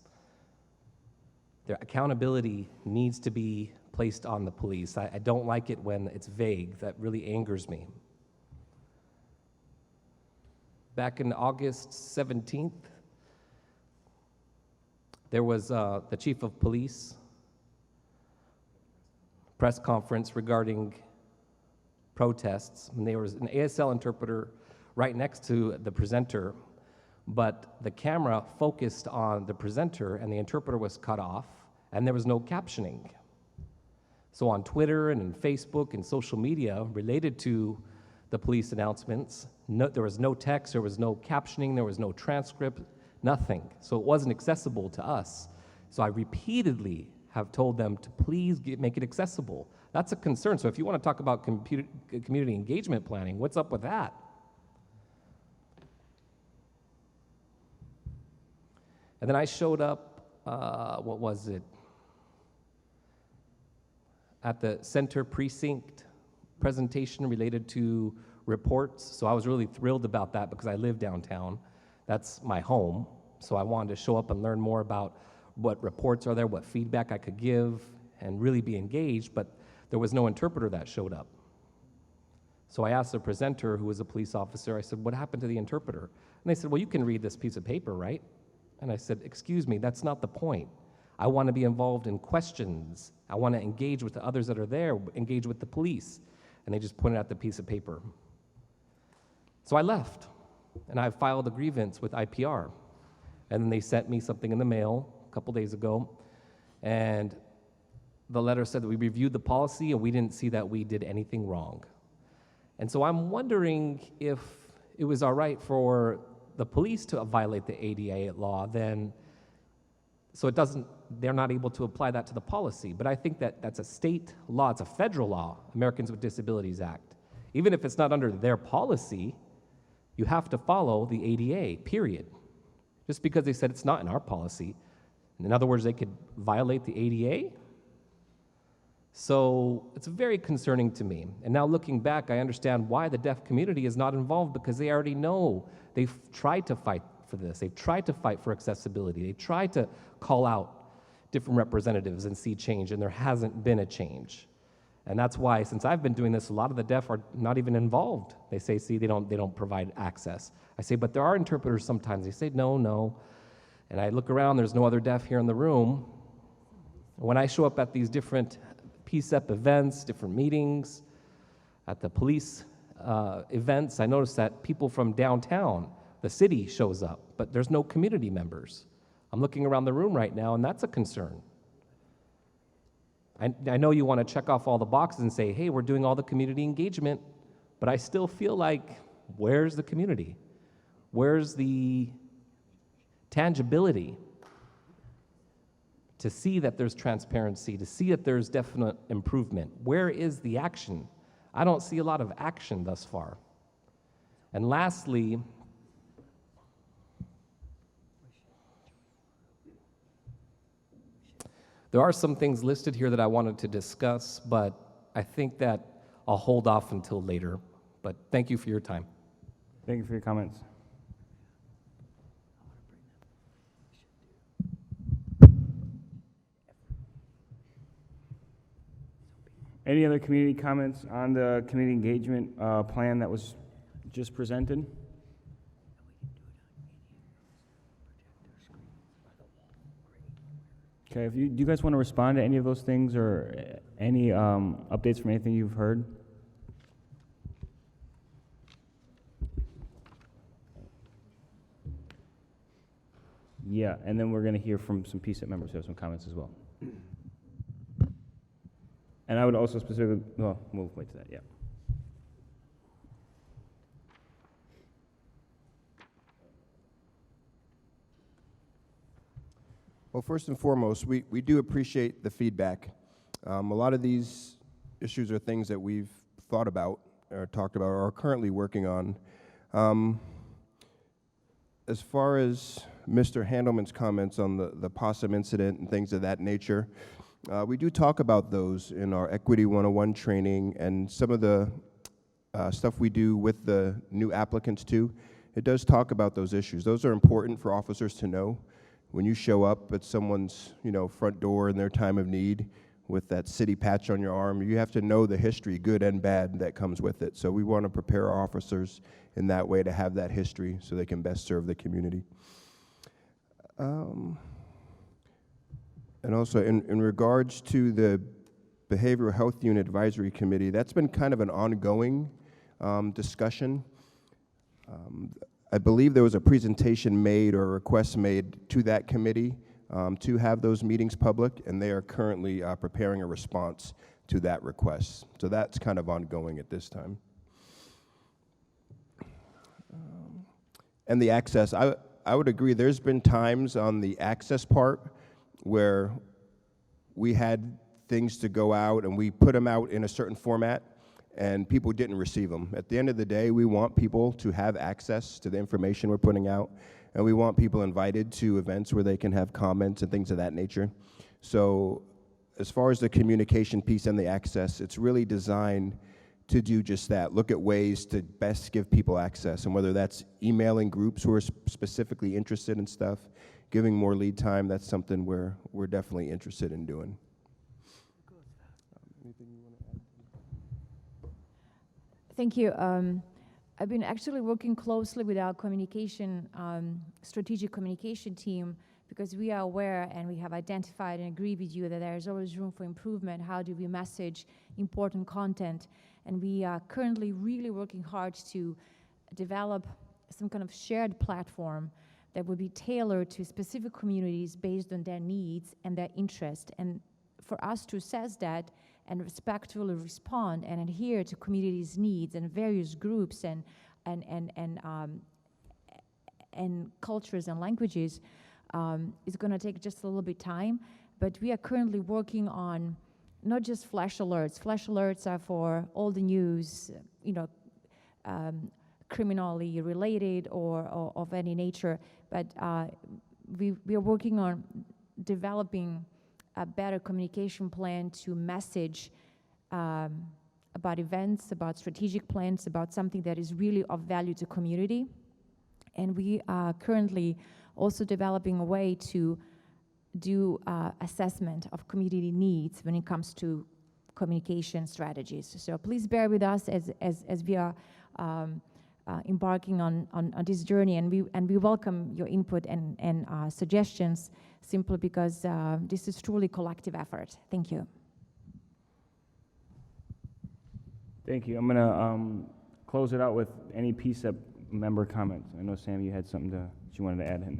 Their accountability needs to be placed on the police. I don't like it when it's vague. That really angers me. Back in August 17th, there was the chief of police press conference regarding protests, and there was an ASL interpreter right next to the presenter, but the camera focused on the presenter and the interpreter was cut off, and there was no captioning. So on Twitter and in Facebook and social media related to the police announcements, there was no text, there was no captioning, there was no transcript, nothing. So it wasn't accessible to us. So I repeatedly have told them to please make it accessible. That's a concern. So if you want to talk about community engagement planning, what's up with that? And then I showed up, what was it? At the center precinct presentation related to reports. So I was really thrilled about that because I live downtown. That's my home. So I wanted to show up and learn more about what reports are there, what feedback I could give, and really be engaged, but there was no interpreter that showed up. So I asked the presenter, who was a police officer, I said, what happened to the interpreter? And they said, well, you can read this piece of paper, right? And I said, excuse me, that's not the point. I want to be involved in questions. I want to engage with the others that are there, engage with the police. And they just pointed at the piece of paper. So I left, and I filed a grievance with IPR. And then they sent me something in the mail a couple days ago, and the letter said that we reviewed the policy and we didn't see that we did anything wrong. And so I'm wondering if it was all right for the police to violate the ADA law, then, so they're not able to apply that to the policy. But I think that that's a state law, it's a federal law, Americans with Disabilities Act. Even if it's not under their policy, you have to follow the ADA, period. Just because they said it's not in our policy. In other words, they could violate the ADA. So it's very concerning to me. And now looking back, I understand why the deaf community is not involved, because they already know. They've tried to fight for this. They've tried to fight for accessibility. They've tried to call out different representatives and see change, and there hasn't been a change. And that's why, since I've been doing this, a lot of the deaf are not even involved. They say, see, they don't provide access. I say, but there are interpreters sometimes. They say, no. And I look around, there's no other deaf here in the room. When I show up at these different PCCEP events, different meetings, at the police events, I notice that people from downtown, the city, shows up, but there's no community members. I'm looking around the room right now, and that's a concern. I know you want to check off all the boxes and say, hey, we're doing all the community engagement, but I still feel like, where's the community? Where's the tangibility to see that there's transparency, to see that there's definite improvement? Where is the action? I don't see a lot of action thus far. And lastly, there are some things listed here that I wanted to discuss, but I think that I'll hold off until later. But thank you for your time. Thank you for your comments. Any other community comments on the community engagement plan that was just presented? Okay, do you guys want to respond to any of those things or any updates from anything you've heard? Yeah, and then we're going to hear from some PCCEP members who have some comments as well. And I would also specifically, well, we'll wait to that, yeah. Well, first and foremost, we do appreciate the feedback. A lot of these issues are things that we've thought about or talked about or are currently working on. As far as Mr. Handelman's comments on the possum incident and things of that nature, we do talk about those in our Equity 101 training and some of the stuff we do with the new applicants too. It does talk about those issues. Those are important for officers to know. when you show up at someone's, front door in their time of need with that city patch on your arm, you have to know the history, good and bad, that comes with it. So we want to prepare our officers in that way to have that history so they can best serve the community. And also in regards to the Behavioral Health Unit Advisory Committee, that's been kind of an ongoing discussion. I believe there was a presentation made or a request made to that committee to have those meetings public, and they are currently preparing a response to that request. So that's kind of ongoing at this time. And the access, I would agree, there's been times on the access part where we had things to go out and we put them out in a certain format and people didn't receive them. At the end of the day, we want people to have access to the information we're putting out, and we want people invited to events where they can have comments and things of that nature. So as far as the communication piece and the access, it's really designed to do just that, look at ways to best give people access, and whether that's emailing groups who are specifically interested in stuff, giving more lead time, that's something we're definitely interested in doing. Anything you want to add? Thank you. I've been actually working closely with our strategic communication team, because we are aware and we have identified and agree with you that there is always room for improvement. How do we message important content? And we are currently really working hard to develop some kind of shared platform that would be tailored to specific communities based on their needs and their interest. And for us to assess that and respectfully respond and adhere to communities' needs and various groups and cultures and languages is going to take just a little bit time. But we are currently working on not just flash alerts. Flash alerts are for all the news, criminally related or of any nature. But we are working on developing a better communication plan to message about events, about strategic plans, about something that is really of value to community. And we are currently also developing a way to do assessment of community needs when it comes to communication strategies. So please bear with us as we are embarking on this journey, and we welcome your input and suggestions, simply because this is truly collective effort. Thank you. Thank you. I'm going to close it out with any PCCEP member comments. I know, Sam, you had something that you wanted to add in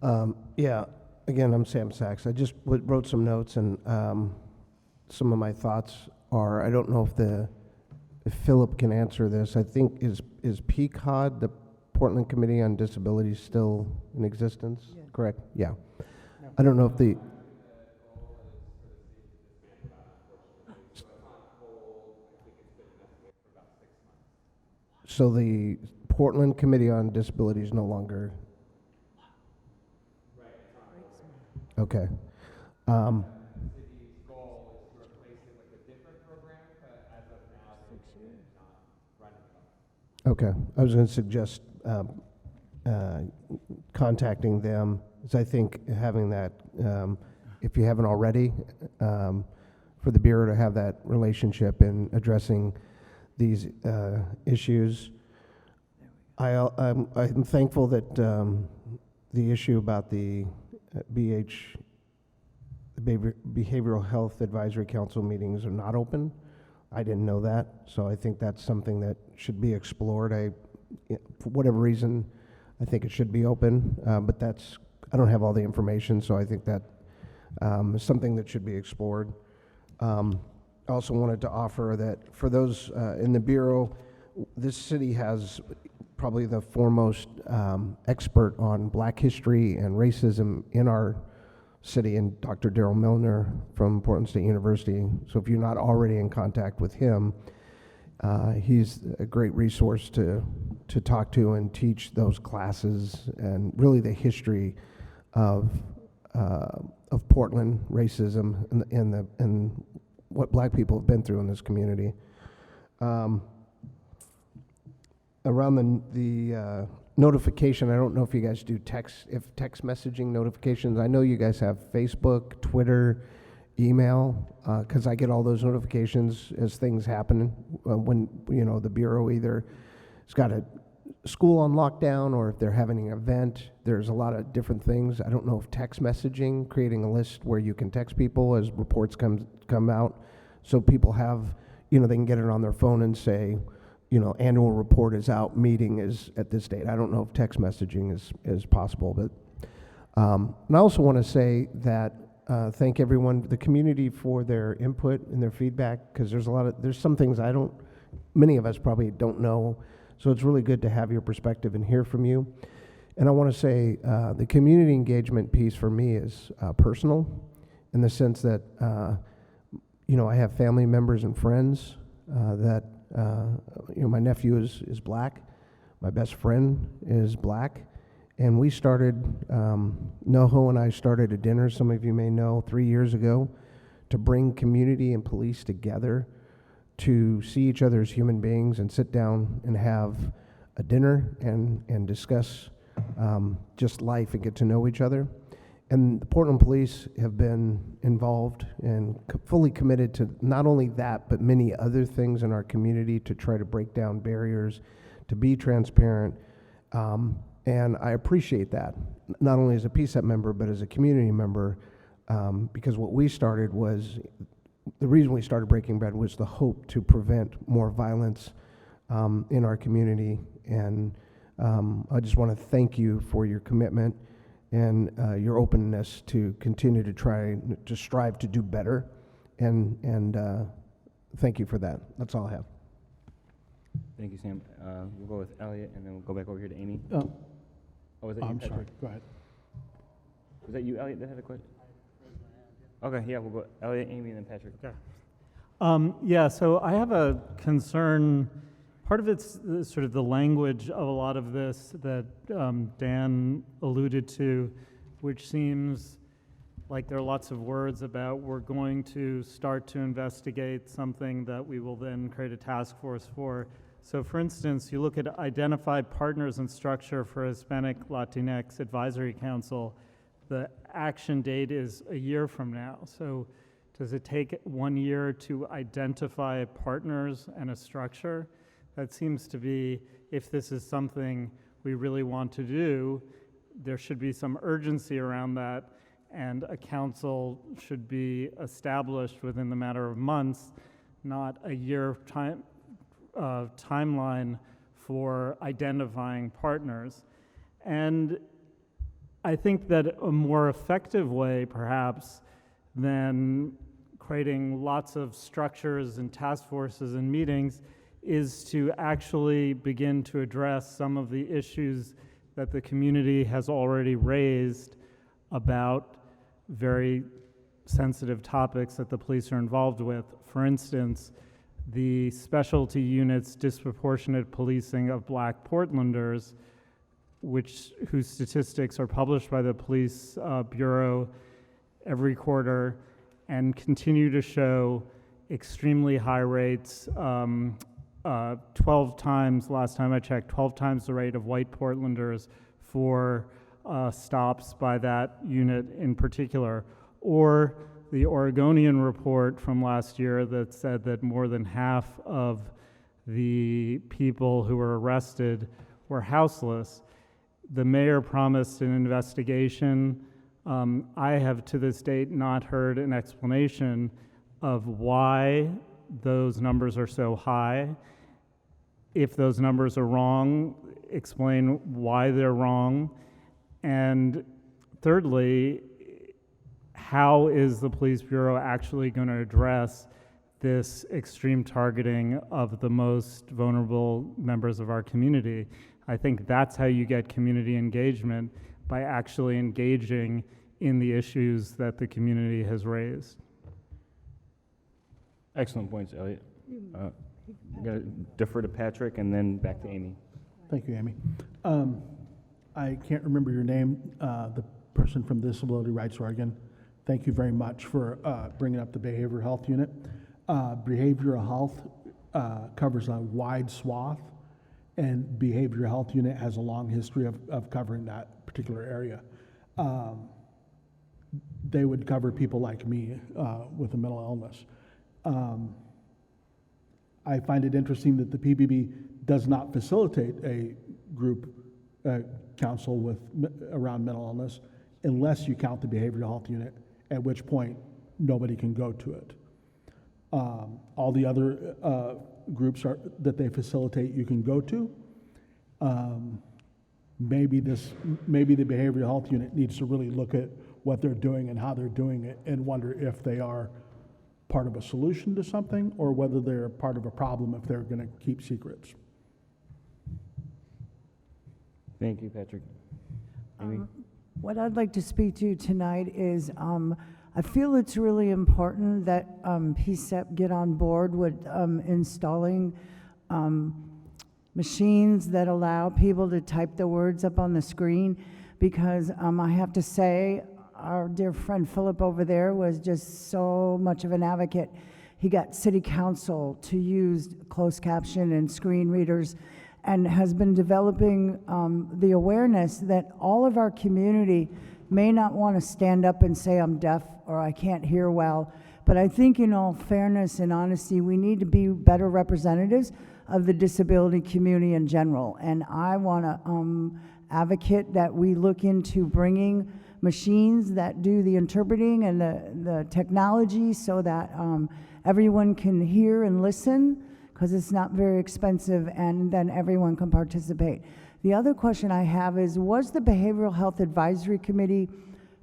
there. Yeah, again, I'm Sam Sachs. I just wrote some notes, and some of my thoughts are, I don't know if Philip can answer this. I think, is PCOD, the Portland Committee on Disabilities, still in existence? Yeah. Correct? Yeah. I don't know if the... So the Portland Committee on Disability is no longer... Okay. Okay. I was going to suggest contacting them, because I think having that, if you haven't already, for the Bureau to have that relationship in addressing these issues. I'm thankful that the issue about the Behavioral Health Advisory Council meetings are not open. I didn't know that, so I think that's something that should be explored. For whatever reason, I think it should be open, but I don't have all the information, so I think that is something that should be explored. I also wanted to offer that for those in the Bureau, this city has probably the foremost expert on Black history and racism in our city, and Dr. Daryl Milner from Portland State University. So if you're not already in contact with him, he's a great resource to talk to and teach those classes, and really the history of Portland racism and what Black people have been through in this community. Around the notification. I don't know if you guys do text messaging notifications. I know you guys have Facebook, Twitter, email, because I get all those notifications as things happen when, the Bureau either has got a school on lockdown or if they're having an event. There's a lot of different things. I don't know if text messaging, creating a list where you can text people as reports come out, so people have, they can get it on their phone and say, annual report is out, meeting is at this date. I don't know if text messaging is possible, but, and I also want to say that thank everyone, the community, for their input and their feedback, because there's some things many of us probably don't know, so it's really good to have your perspective and hear from you. And I want to say the community engagement piece for me is personal, in the sense that, I have family members and friends that, my nephew is black, my best friend is black, and we started, NoHo and I started a dinner, some of you may know, 3 years ago, to bring community and police together to see each other as human beings and sit down and have a dinner and discuss just life and get to know each other. And the Portland Police have been involved and fully committed to not only that, but many other things in our community to try to break down barriers, to be transparent. And I appreciate that, not only as a PCCEP member, but as a community member, because what we started was, the reason we started Breaking Bread was the hope to prevent more violence in our community. And I just want to thank you for your commitment and your openness to continue to try to strive to do better. And thank you for that. That's all I have. Thank you, Sam. We'll go with Elliot, and then we'll go back over here to Amy. Was that you, I'm Patrick? sorry, go ahead. Was that you, Elliot, that had a question? Okay, yeah, we'll go Elliot, Amy, and then Patrick. Okay. Yeah, so I have a concern. Part of it's sort of the language of a lot of this that Dan alluded to, which seems like there are lots of words about we're going to start to investigate something that we will then create a task force for. So for instance, you look at identify partners and structure for Hispanic Latinx Advisory Council. The action date is a year from now. So does it take 1 year to identify partners and a structure? That seems to be, if this is something we really want to do, there should be some urgency around that, and a council should be established within the matter of months, not a year timeline for identifying partners. And I think that a more effective way, perhaps, than creating lots of structures and task forces and meetings is to actually begin to address some of the issues that the community has already raised about very sensitive topics that the police are involved with. For instance, the specialty unit's disproportionate policing of Black Portlanders, whose statistics are published by the Police Bureau every quarter and continue to show extremely high rates, 12 times, last time I checked, 12 times the rate of white Portlanders for stops by that unit in particular. Or the Oregonian report from last year that said that more than half of the people who were arrested were houseless. The mayor promised an investigation. I have to this date not heard an explanation of why those numbers are so high. If those numbers are wrong, explain why they're wrong. And thirdly, how is the Police Bureau actually going to address this extreme targeting of the most vulnerable members of our community? I think that's how you get community engagement, by actually engaging in the issues that the community has raised. Excellent points, Elliot. I'm going to defer to Patrick and then back to Amy. Thank you, Amy. I can't remember your name, the person from Disability Rights Oregon. Thank you very much for bringing up the behavioral health unit. Behavioral health covers a wide swath, and behavioral health unit has a long history of covering that particular area. They would cover people like me with a mental illness. I find it interesting that the PBB does not facilitate a group council with around mental illness unless you count the behavioral health unit, at which point nobody can go to it. All the other groups that they facilitate you can go to. Maybe the behavioral health unit needs to really look at what they're doing and how they're doing it and wonder if they are part of a solution to something or whether they're part of a problem if they're going to keep secrets. Thank you, Patrick. Amy? What I'd like to speak to tonight is I feel it's really important that PCCEP get on board with installing machines that allow people to type the words up on the screen, because I have to say, our dear friend Philip over there was just so much of an advocate. He got city council to use closed caption and screen readers, and has been developing the awareness that all of our community may not want to stand up and say I'm deaf or I can't hear well, but I think in all fairness and honesty, we need to be better representatives of the disability community in general. And I want to advocate that we look into bringing machines that do the interpreting and the technology so that everyone can hear and listen, because it's not very expensive, and then everyone can participate. The other question I have is, was the Behavioral Health Advisory Committee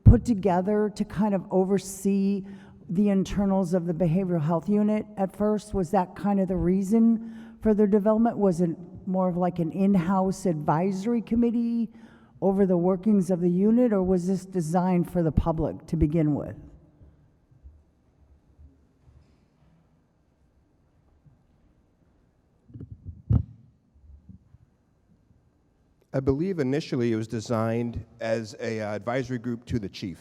put together to kind of oversee the internals of the behavioral health unit at first? Was that kind of the reason for their development? Was it more of like an in-house advisory committee over the workings of the unit, or was this designed for the public to begin with? I believe initially it was designed as a advisory group to the chief,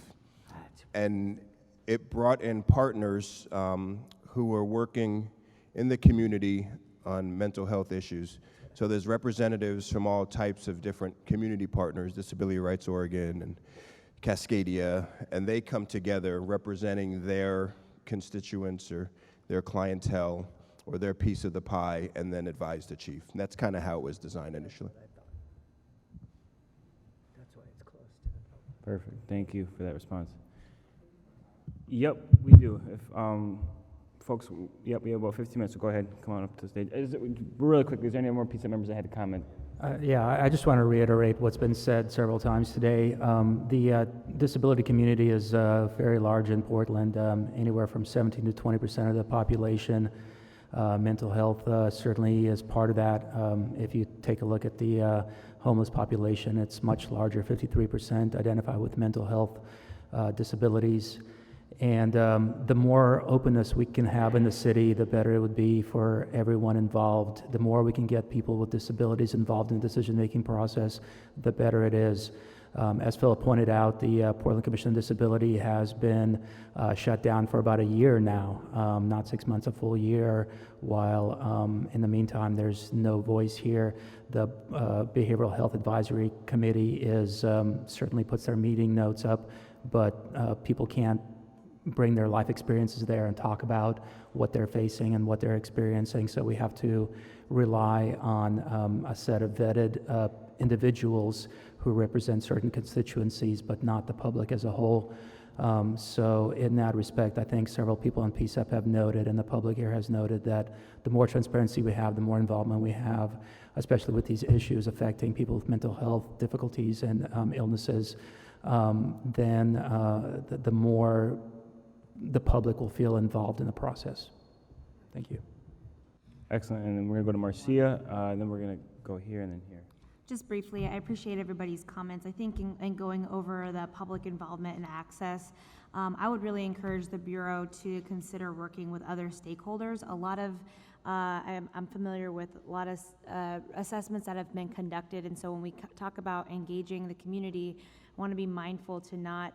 and it brought in partners who were working in the community on mental health issues. So there's representatives from all types of different community partners, Disability Rights Oregon and Cascadia, and they come together representing their constituents or their clientele or their piece of the pie, and then advise the chief. And that's kind of how it was designed initially. Perfect. Thank you for that response. Yep, we do. If folks, yep, we have about 15 minutes, so go ahead, come on up to the stage. Really quickly, is there any more PCCEP members that had a comment? Yeah, I just want to reiterate what's been said several times today. The disability community is very large in Portland, anywhere from 17 to 20% of the population. Mental health certainly is part of that. If you take a look at the homeless population, it's much larger, 53% identify with mental health disabilities. And the more openness we can have in the city, the better it would be for everyone involved. The more we can get people with disabilities involved in the decision-making process, the better it is. As Philip pointed out, the Portland Commission on Disability has been shut down for about a year now, not 6 months, a full year, while in the meantime there's no voice here. The Behavioral Health Advisory Committee is certainly puts their meeting notes up, but people can't bring their life experiences there and talk about what they're facing and what they're experiencing, so we have to rely on a set of vetted individuals who represent certain constituencies, but not the public as a whole. So in that respect, I think several people in PCCEP have noted, and the public here has noted, that the more transparency we have, the more involvement we have, especially with these issues affecting people with mental health difficulties and illnesses, then the more the public will feel involved in the process. Thank you. Excellent, and then we're gonna go to Marcia, and then we're gonna go here and then here. Just briefly, I appreciate everybody's comments. I think in going over the public involvement and access, I would really encourage the Bureau to consider working with other stakeholders. A lot of, I'm familiar with a lot of assessments that have been conducted, and so when we talk about engaging the community, I want to be mindful to not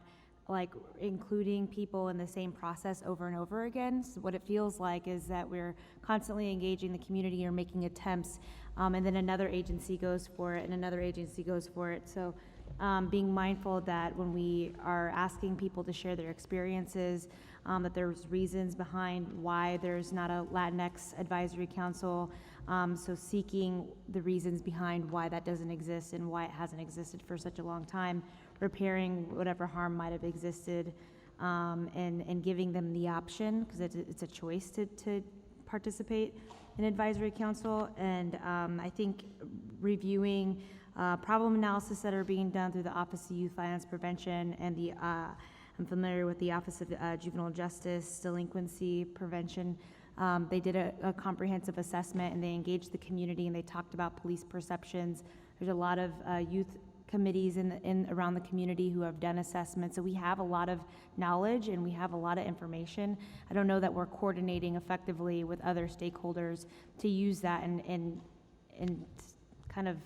like including people in the same process over and over again. So what it feels like is that we're constantly engaging the community or making attempts, and then another agency goes for it and another agency goes for it. So being mindful that when we are asking people to share their experiences, that there's reasons behind why there's not a Latinx advisory council. So seeking the reasons behind why that doesn't exist and why it hasn't existed for such a long time, repairing whatever harm might have existed, and giving them the option, because it's a choice to participate in advisory council. And I think reviewing problem analysis that are being done through the Office of Youth Violence Prevention and the I'm familiar with the Office of Juvenile Justice Delinquency Prevention. They did a comprehensive assessment, and they engaged the community, and they talked about police perceptions. There's a lot of youth committees in around the community who have done assessments, so we have a lot of knowledge and we have a lot of information. I don't know that we're coordinating effectively with other stakeholders to use that and kind of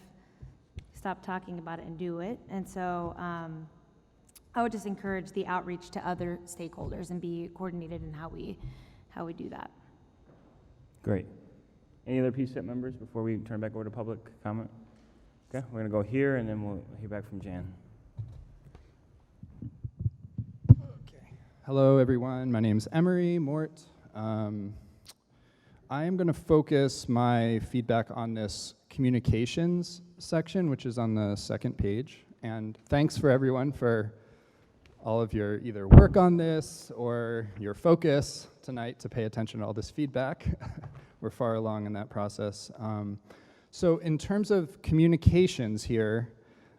stop talking about it and do it. And so I would just encourage the outreach to other stakeholders and be coordinated in how we do that. Great. Any other PCCEP members before we turn back over to public comment? Okay, we're going to go here, and then we'll hear back from Jan. Hello, everyone. My name is Emery Mort. I am going to focus my feedback on this communications section, which is on the second page. And thanks for everyone for all of your either work on this or your focus tonight to pay attention to all this feedback. We're far along in that process. So in terms of communications here,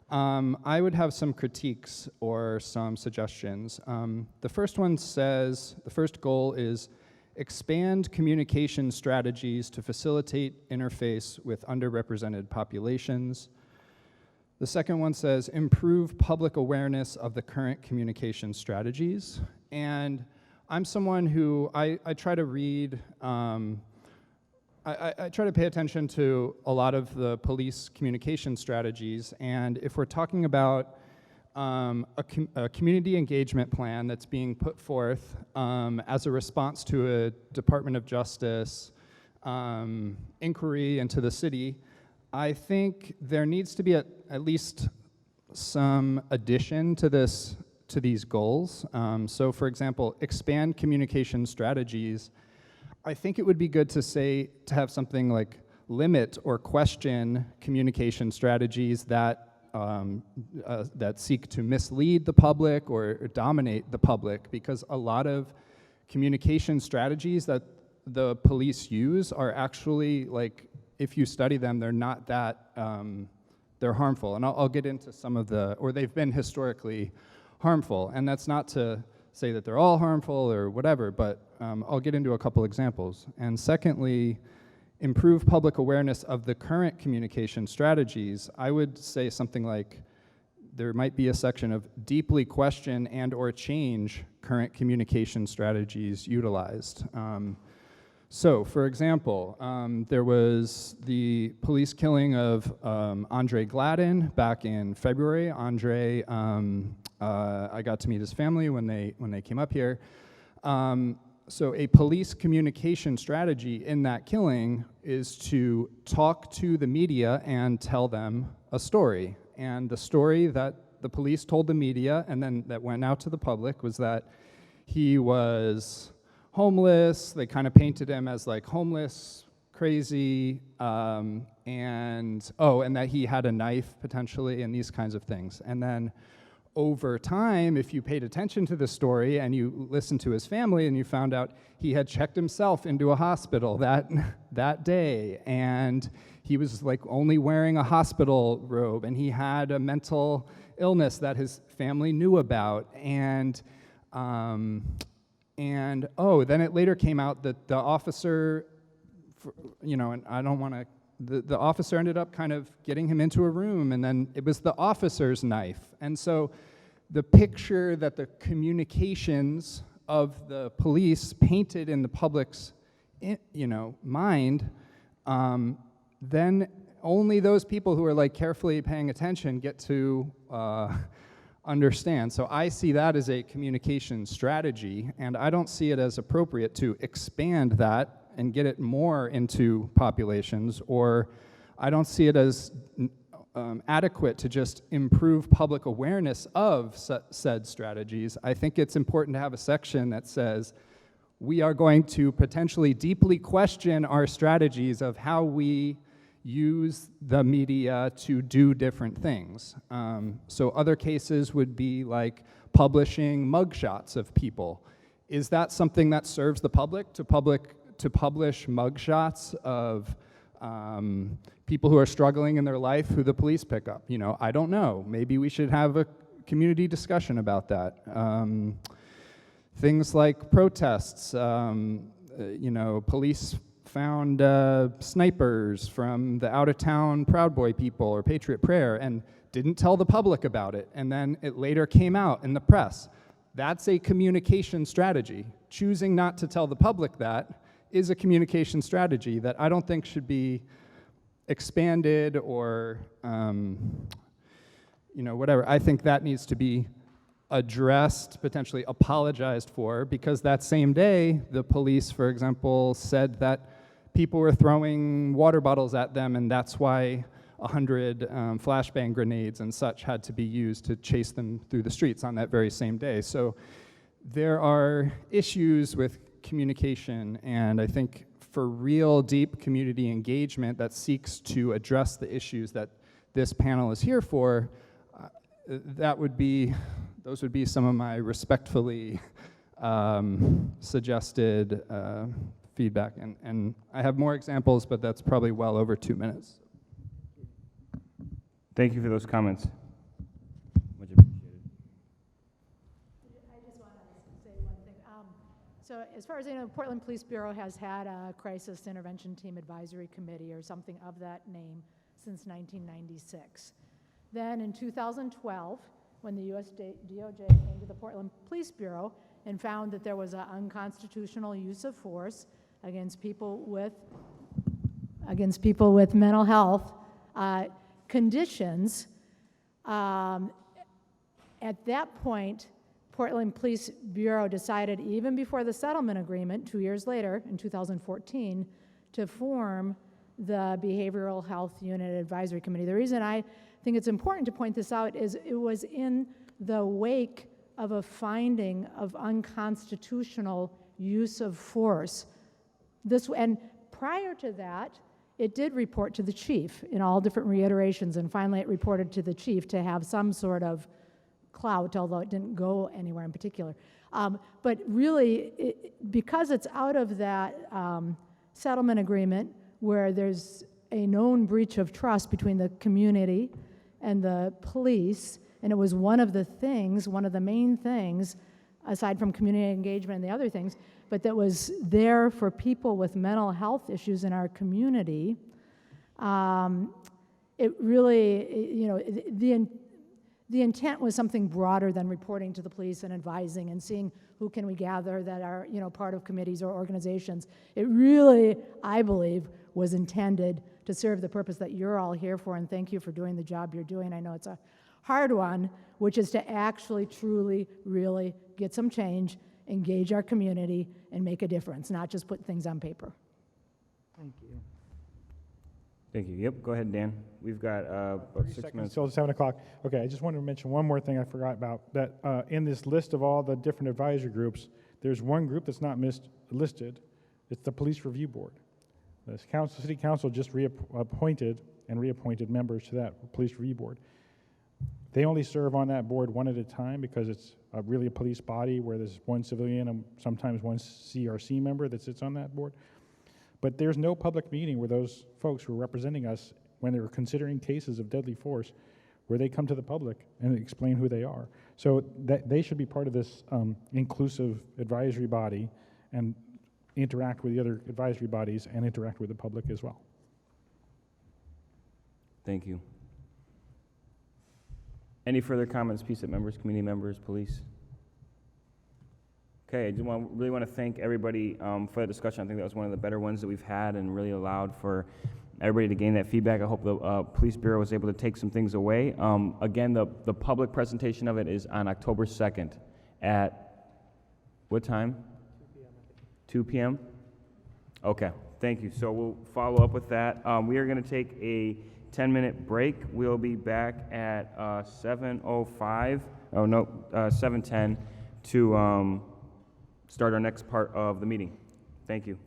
I would have some critiques or some suggestions. The first one says, the first goal is expand communication strategies to facilitate interface with underrepresented populations. The second one says improve public awareness of the current communication strategies. And I'm someone who, I try to read, I try to pay attention to a lot of the police communication strategies, and if we're talking about a community engagement plan that's being put forth as a response to a Department of Justice inquiry into the city, I think there needs to be at least some addition to these goals. So for example, expand communication strategies. I think it would be good to have something like limit or question communication strategies that that seek to mislead the public or dominate the public, because a lot of communication strategies that the police use are actually, like, if you study them, they're not that, they're harmful. And I'll get into some of or they've been historically harmful. And that's not to say that they're all harmful or whatever, but I'll get into a couple examples. And secondly, improve public awareness of the current communication strategies. I would say something like, there might be a section of deeply question and or change current communication strategies utilized. So, for example, there was the police killing of Andre Gladden back in February. Andre, I got to meet his family when they came up here. So a police communication strategy in that killing is to talk to the media and tell them a story. And the story that the police told the media and then that went out to the public was that he was homeless. They kind of painted him as like homeless, crazy, and that he had a knife potentially and these kinds of things. And then over time, if you paid attention to the story and you listened to his family and you found out he had checked himself into a hospital that day, and he was like only wearing a hospital robe, and he had a mental illness that his family knew about, and then it later came out that the officer, and I don't want to, the officer ended up kind of getting him into a room, and then it was the officer's knife. And so the picture that the communications of the police painted in the public's mind, then only those people who are like carefully paying attention get to understand. So I see that as a communication strategy, and I don't see it as appropriate to expand that and get it more into populations, or I don't see it as adequate to just improve public awareness of said strategies. I think it's important to have a section that says, we are going to potentially deeply question our strategies of how we use the media to do different things. So other cases would be like publishing mugshots of people. Is that something that serves the public to publish mugshots of people who are struggling in their life who the police pick up? You know, I don't know. Maybe we should have a community discussion about that. Things like protests, you know, police found snipers from the out-of-town Proud Boy people or Patriot Prayer and didn't tell the public about it, and then it later came out in the press. That's a communication strategy. Choosing not to tell the public that is a communication strategy that I don't think should be expanded or, you know, whatever. I think that needs to be addressed, potentially apologized for, because that same day, the police, for example, said that people were throwing water bottles at them, and that's why 100 flashbang grenades and such had to be used to chase them through the streets on that very same day. So there are issues with communication, and I think for real deep community engagement that seeks to address the issues that this panel is here for, those would be some of my respectfully suggested feedback. And I have more examples, but that's probably well over 2 minutes. Thank you for those comments. Much appreciated. I just want to say one thing. So as far as I know, Portland Police Bureau has had a Crisis Intervention Team Advisory Committee or something of that name since 1996. Then in 2012, when the U.S. DOJ came to the Portland Police Bureau and found that there was an unconstitutional use of force against people with mental health conditions, at that point, Portland Police Bureau decided, even before the settlement agreement, 2 years later, in 2014, to form the Behavioral Health Unit Advisory Committee. The reason I think it's important to point this out is it was in the wake of a finding of unconstitutional use of force. And prior to that, it did report to the chief in all different reiterations, and finally it reported to the chief to have some sort of clout, although it didn't go anywhere in particular. But really, because it's out of that settlement agreement where there's a known breach of trust between the community and the police, and it was one of the main things, aside from community engagement and the other things, but that was there for people with mental health issues in our community. It really, you know, the intent was something broader than reporting to the police and advising and seeing who can we gather that are, you know, part of committees or organizations. It really, I believe, was intended to serve the purpose that you're all here for, and thank you for doing the job you're doing. I know it's a hard one, which is to actually, truly, really get some change, engage our community, and make a difference, not just put things on paper. Thank you. Thank you. Yep, go ahead, Dan. We've got about 6 minutes. Till 7 o'clock. Okay, I just wanted to mention one more thing I forgot about. That in this list of all the different advisory groups, there's one group that's not listed. It's the Police Review Board. The City Council just appointed and reappointed members to that Police Review Board. They only serve on that board one at a time because it's really a police body where there's one civilian and sometimes one CRC member that sits on that board. But there's no public meeting where those folks who are representing us, when they're considering cases of deadly force, where they come to the public and explain who they are. So that they should be part of this inclusive advisory body and interact with the other advisory bodies and interact with the public as well. Thank you. Any further comments, PCCEP members, community members, police? Okay, I just really want to thank everybody for the discussion. I think that was one of the better ones that we've had and really allowed for everybody to gain that feedback. I hope the Police Bureau was able to take some things away. Again, the public presentation of it is on October 2nd at what time? 2 p.m. Okay, thank you. So we'll follow up with that. We are going to take a 10-minute break. We'll be back at 7:05. Oh no, 7:10 to start our next part of the meeting. Thank you.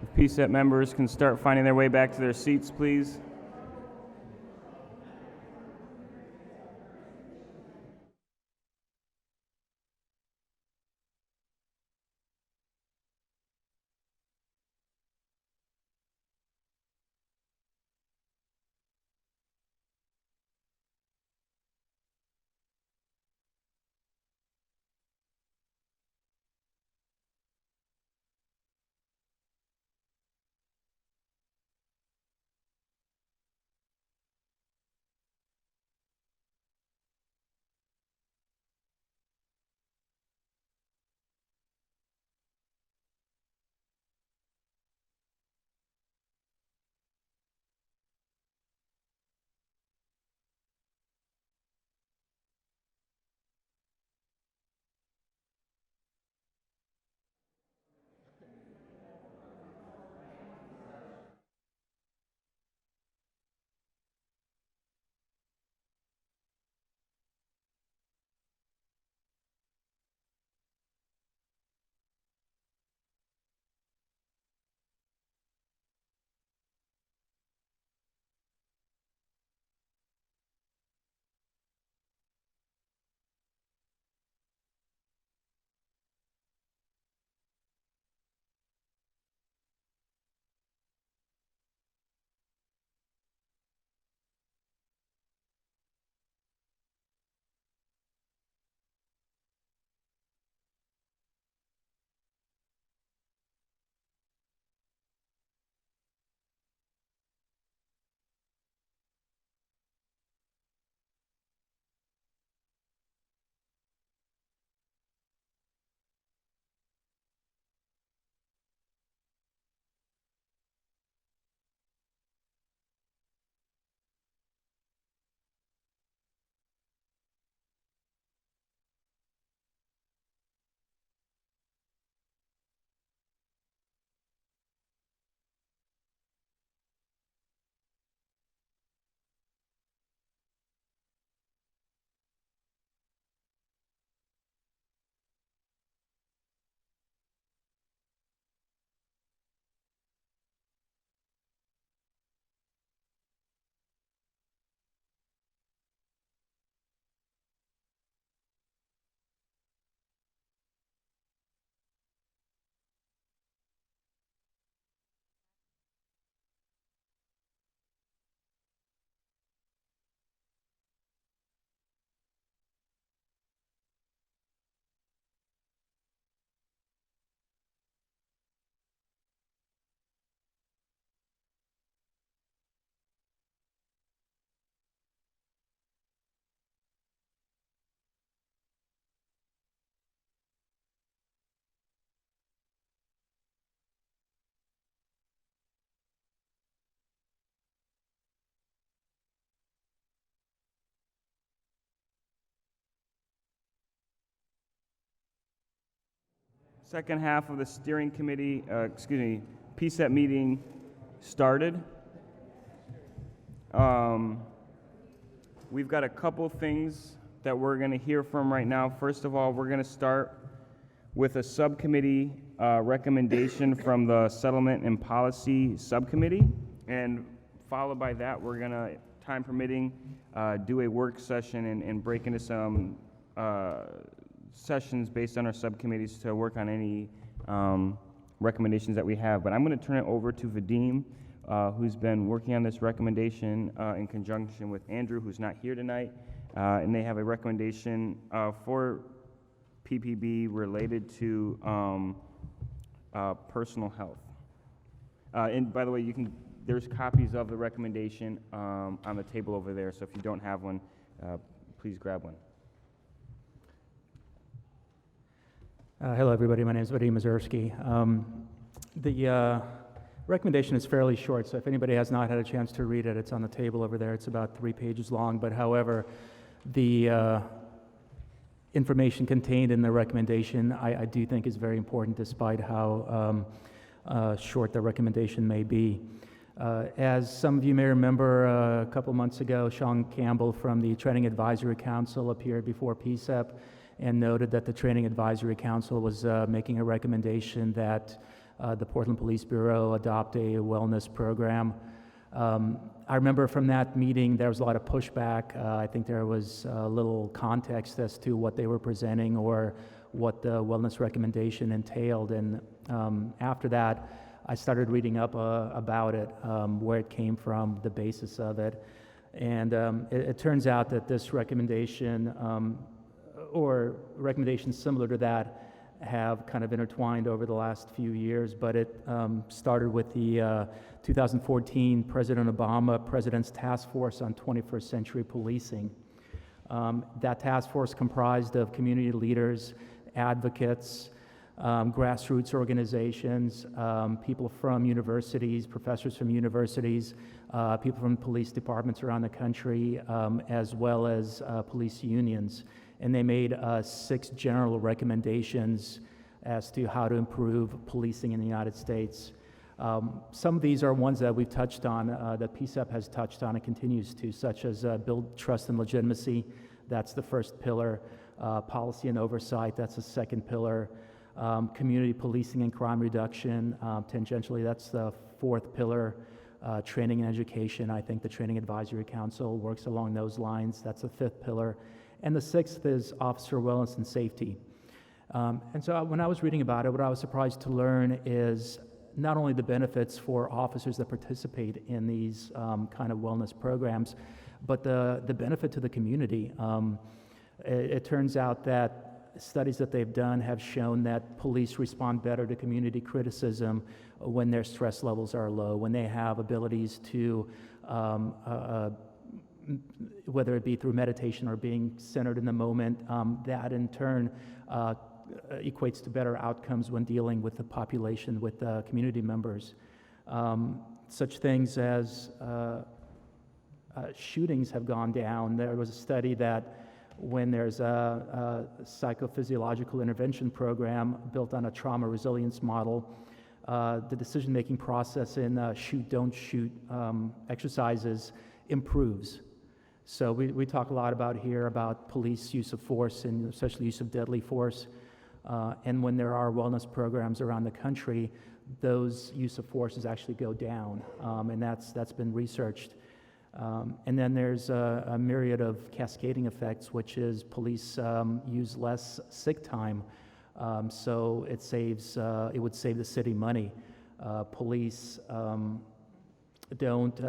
If PCCEP members can start finding their way back to their seats, please. Second half of the steering committee, PCCEP meeting started. We've got a couple things that we're going to hear from right now. First of all, we're going to start with a subcommittee recommendation from the Settlement and Policy Subcommittee, and followed by that, we're going to, time permitting, do a work session and break into some sessions based on our subcommittees to work on any recommendations that we have. But I'm going to turn it over to Vadim, who's been working on this recommendation in conjunction with Andrew, who's not here tonight, and they have a recommendation for PPB related to personal health. And by the way, there's copies of the recommendation on the table over there, so if you don't have one, please grab one. Hello, everybody. My name is Vadim Mazursky. The recommendation is fairly short, so if anybody has not had a chance to read it, it's on the table over there. It's about 3 pages long, but however, the information contained in the recommendation I do think is very important, despite how short the recommendation may be. As some of you may remember, a couple months ago, Sean Campbell from the Training Advisory Council appeared before PCCEP and noted that the Training Advisory Council was making a recommendation that the Portland Police Bureau adopt a wellness program. I remember from that meeting there was a lot of pushback. I think there was little context as to what they were presenting or what the wellness recommendation entailed. And after that, I started reading up about it, where it came from, the basis of it. And it turns out that this recommendation, or recommendations similar to that, have kind of intertwined over the last few years, but it started with the 2014 President Obama President's Task Force on 21st Century Policing. That task force comprised of community leaders, advocates, grassroots organizations, people from universities, professors from universities, people from police departments around the country, as well as police unions. And they made 6 general recommendations as to how to improve policing in the United States. Some of these are ones that we've touched on, that PCCEP has touched on and continues to, such as build trust and legitimacy. That's the first pillar. Policy and oversight, that's the second pillar. Community policing and crime reduction, tangentially, that's the fourth pillar. Training and education, I think the Training Advisory Council works along those lines. That's the fifth pillar. And the sixth is officer wellness and safety. And so when I was reading about it, what I was surprised to learn is not only the benefits for officers that participate in these kind of wellness programs, but the benefit to the community. It turns out that studies that they've done have shown that police respond better to community criticism when their stress levels are low, when they have abilities to whether it be through meditation or being centered in the moment, that in turn equates to better outcomes when dealing with the population, with community members. Such things as shootings have gone down. There was a study that when there's a psychophysiological intervention program built on a trauma resilience model, the decision-making process in shoot, don't shoot exercises improves. So we talk a lot about here about police use of force and especially use of deadly force. And when there are wellness programs around the country, those use of forces actually go down, and that's been researched. And then there's a myriad of cascading effects, which is police use less sick time, so it would save the city money. Police don't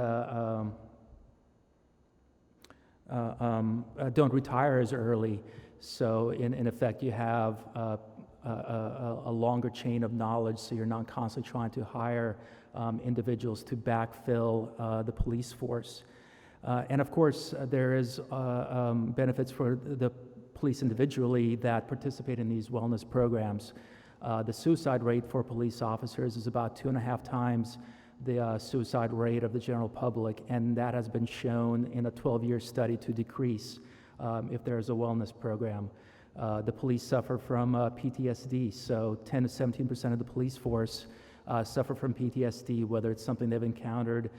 retire as early, so in effect you have a longer chain of knowledge, so you're not constantly trying to hire individuals to backfill the police force. And of course, there is benefits for the police individually that participate in these wellness programs. The suicide rate for police officers is about 2.5 times the suicide rate of the general public, and that has been shown in a 12-year study to decrease if there is a wellness program. The police suffer from PTSD, so 10 to 17% of the police force suffer from PTSD, whether it's something they've encountered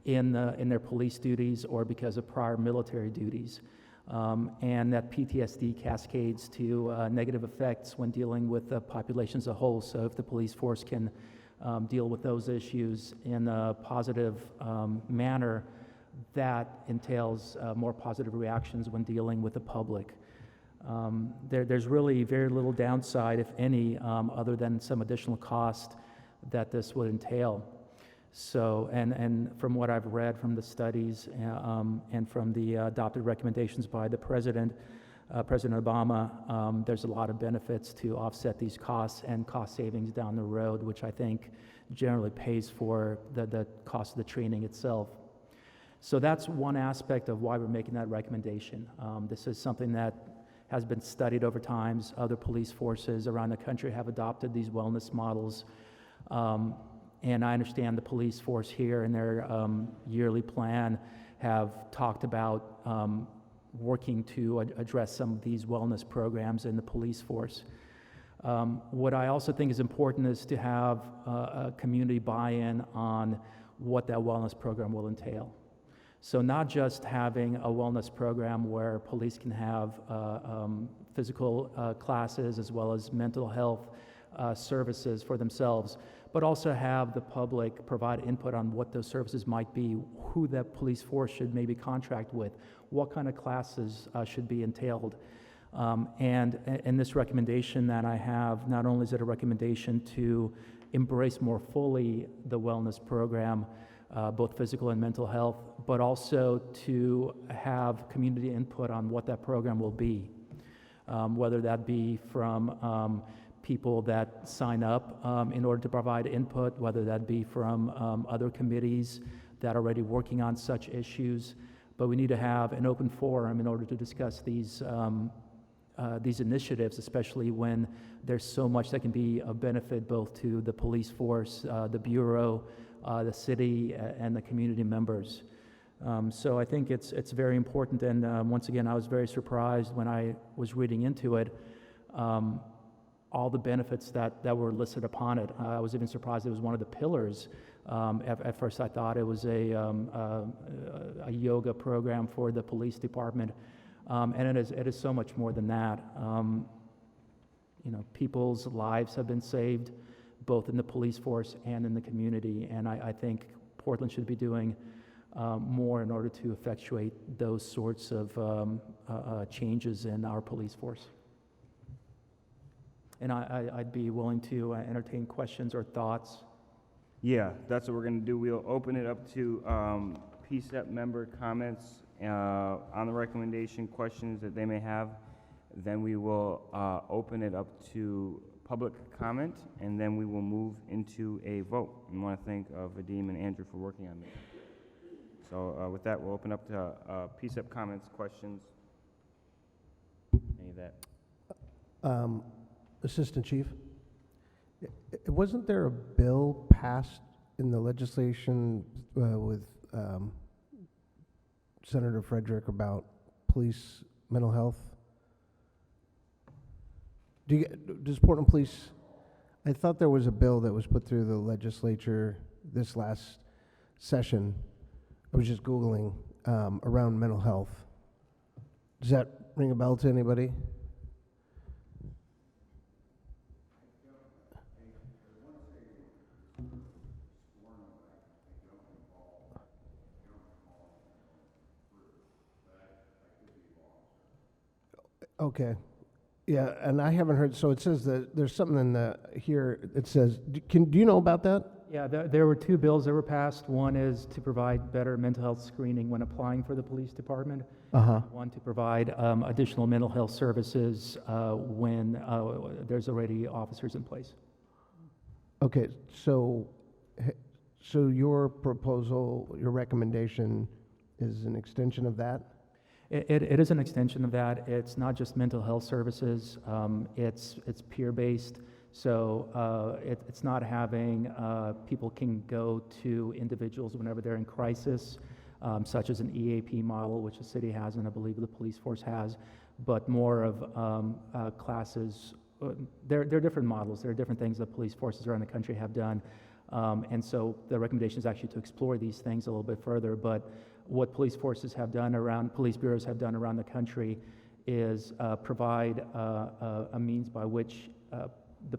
in their police duties or because of prior military duties. And that PTSD cascades to negative effects when dealing with the population as a whole. So if the police force can deal with those issues in a positive manner, that entails more positive reactions when dealing with the public. There's really very little downside, if any, other than some additional cost that this would entail. So, and from what I've read from the studies and from the adopted recommendations by the President Obama, there's a lot of benefits to offset these costs and cost savings down the road, which I think generally pays for the cost of the training itself. So that's one aspect of why we're making that recommendation. This is something that has been studied over time. Other police forces around the country have adopted these wellness models. And I understand the police force here in their yearly plan have talked about working to address some of these wellness programs in the police force. What I also think is important is to have a community buy-in on what that wellness program will entail. So not just having a wellness program where police can have physical classes as well as mental health services for themselves, but also have the public provide input on what those services might be, who that police force should maybe contract with, what kind of classes should be entailed. And this recommendation that I have, not only is it a recommendation to embrace more fully the wellness program, both physical and mental health, but also to have community input on what that program will be, whether that be from people that sign up in order to provide input, whether that be from other committees that are already working on such issues. But we need to have an open forum in order to discuss these initiatives, especially when there's so much that can be of benefit both to the police force, the Bureau, the city, and the community members. So I think it's very important, and once again, I was very surprised when I was reading into it, all the benefits that were listed upon it. I was even surprised it was one of the pillars. At first I thought it was a yoga program for the police department, and it is so much more than that. You know, people's lives have been saved, both in the police force and in the community, and I think Portland should be doing more in order to effectuate those sorts of changes in our police force. And I'd be willing to entertain questions or thoughts. Yeah, that's what we're going to do. We'll open it up to PCCEP member comments on the recommendation, questions that they may have. Then we will open it up to public comment, and then we will move into a vote. I want to thank Vadim and Andrew for working on this. So with that, we'll open up to PCCEP comments, questions, any of that. Assistant Chief, wasn't there a bill passed in the legislation with Senator Frederick about police mental health? Does Portland Police, I thought there was a bill that was put through the legislature this last session. I was just Googling around mental health. Does that ring a bell to anybody? Okay. Yeah, and I haven't heard, so it says that there's something in the, here, it says, do you know about that? Yeah, there were two bills that were passed. One is to provide better mental health screening when applying for the police department. One to provide additional mental health services when there's already officers in place. Okay, so your proposal, your recommendation is an extension of that? It is an extension of that. It's not just mental health services. It's peer-based. So it's not having people can go to individuals whenever they're in crisis, such as an EAP model, which the city has and I believe the police force has, but more of classes. There are different models. There are different things that police forces around the country have done. And so the recommendation is actually to explore these things a little bit further. But what police forces have done around, police bureaus have done around the country is provide a means by which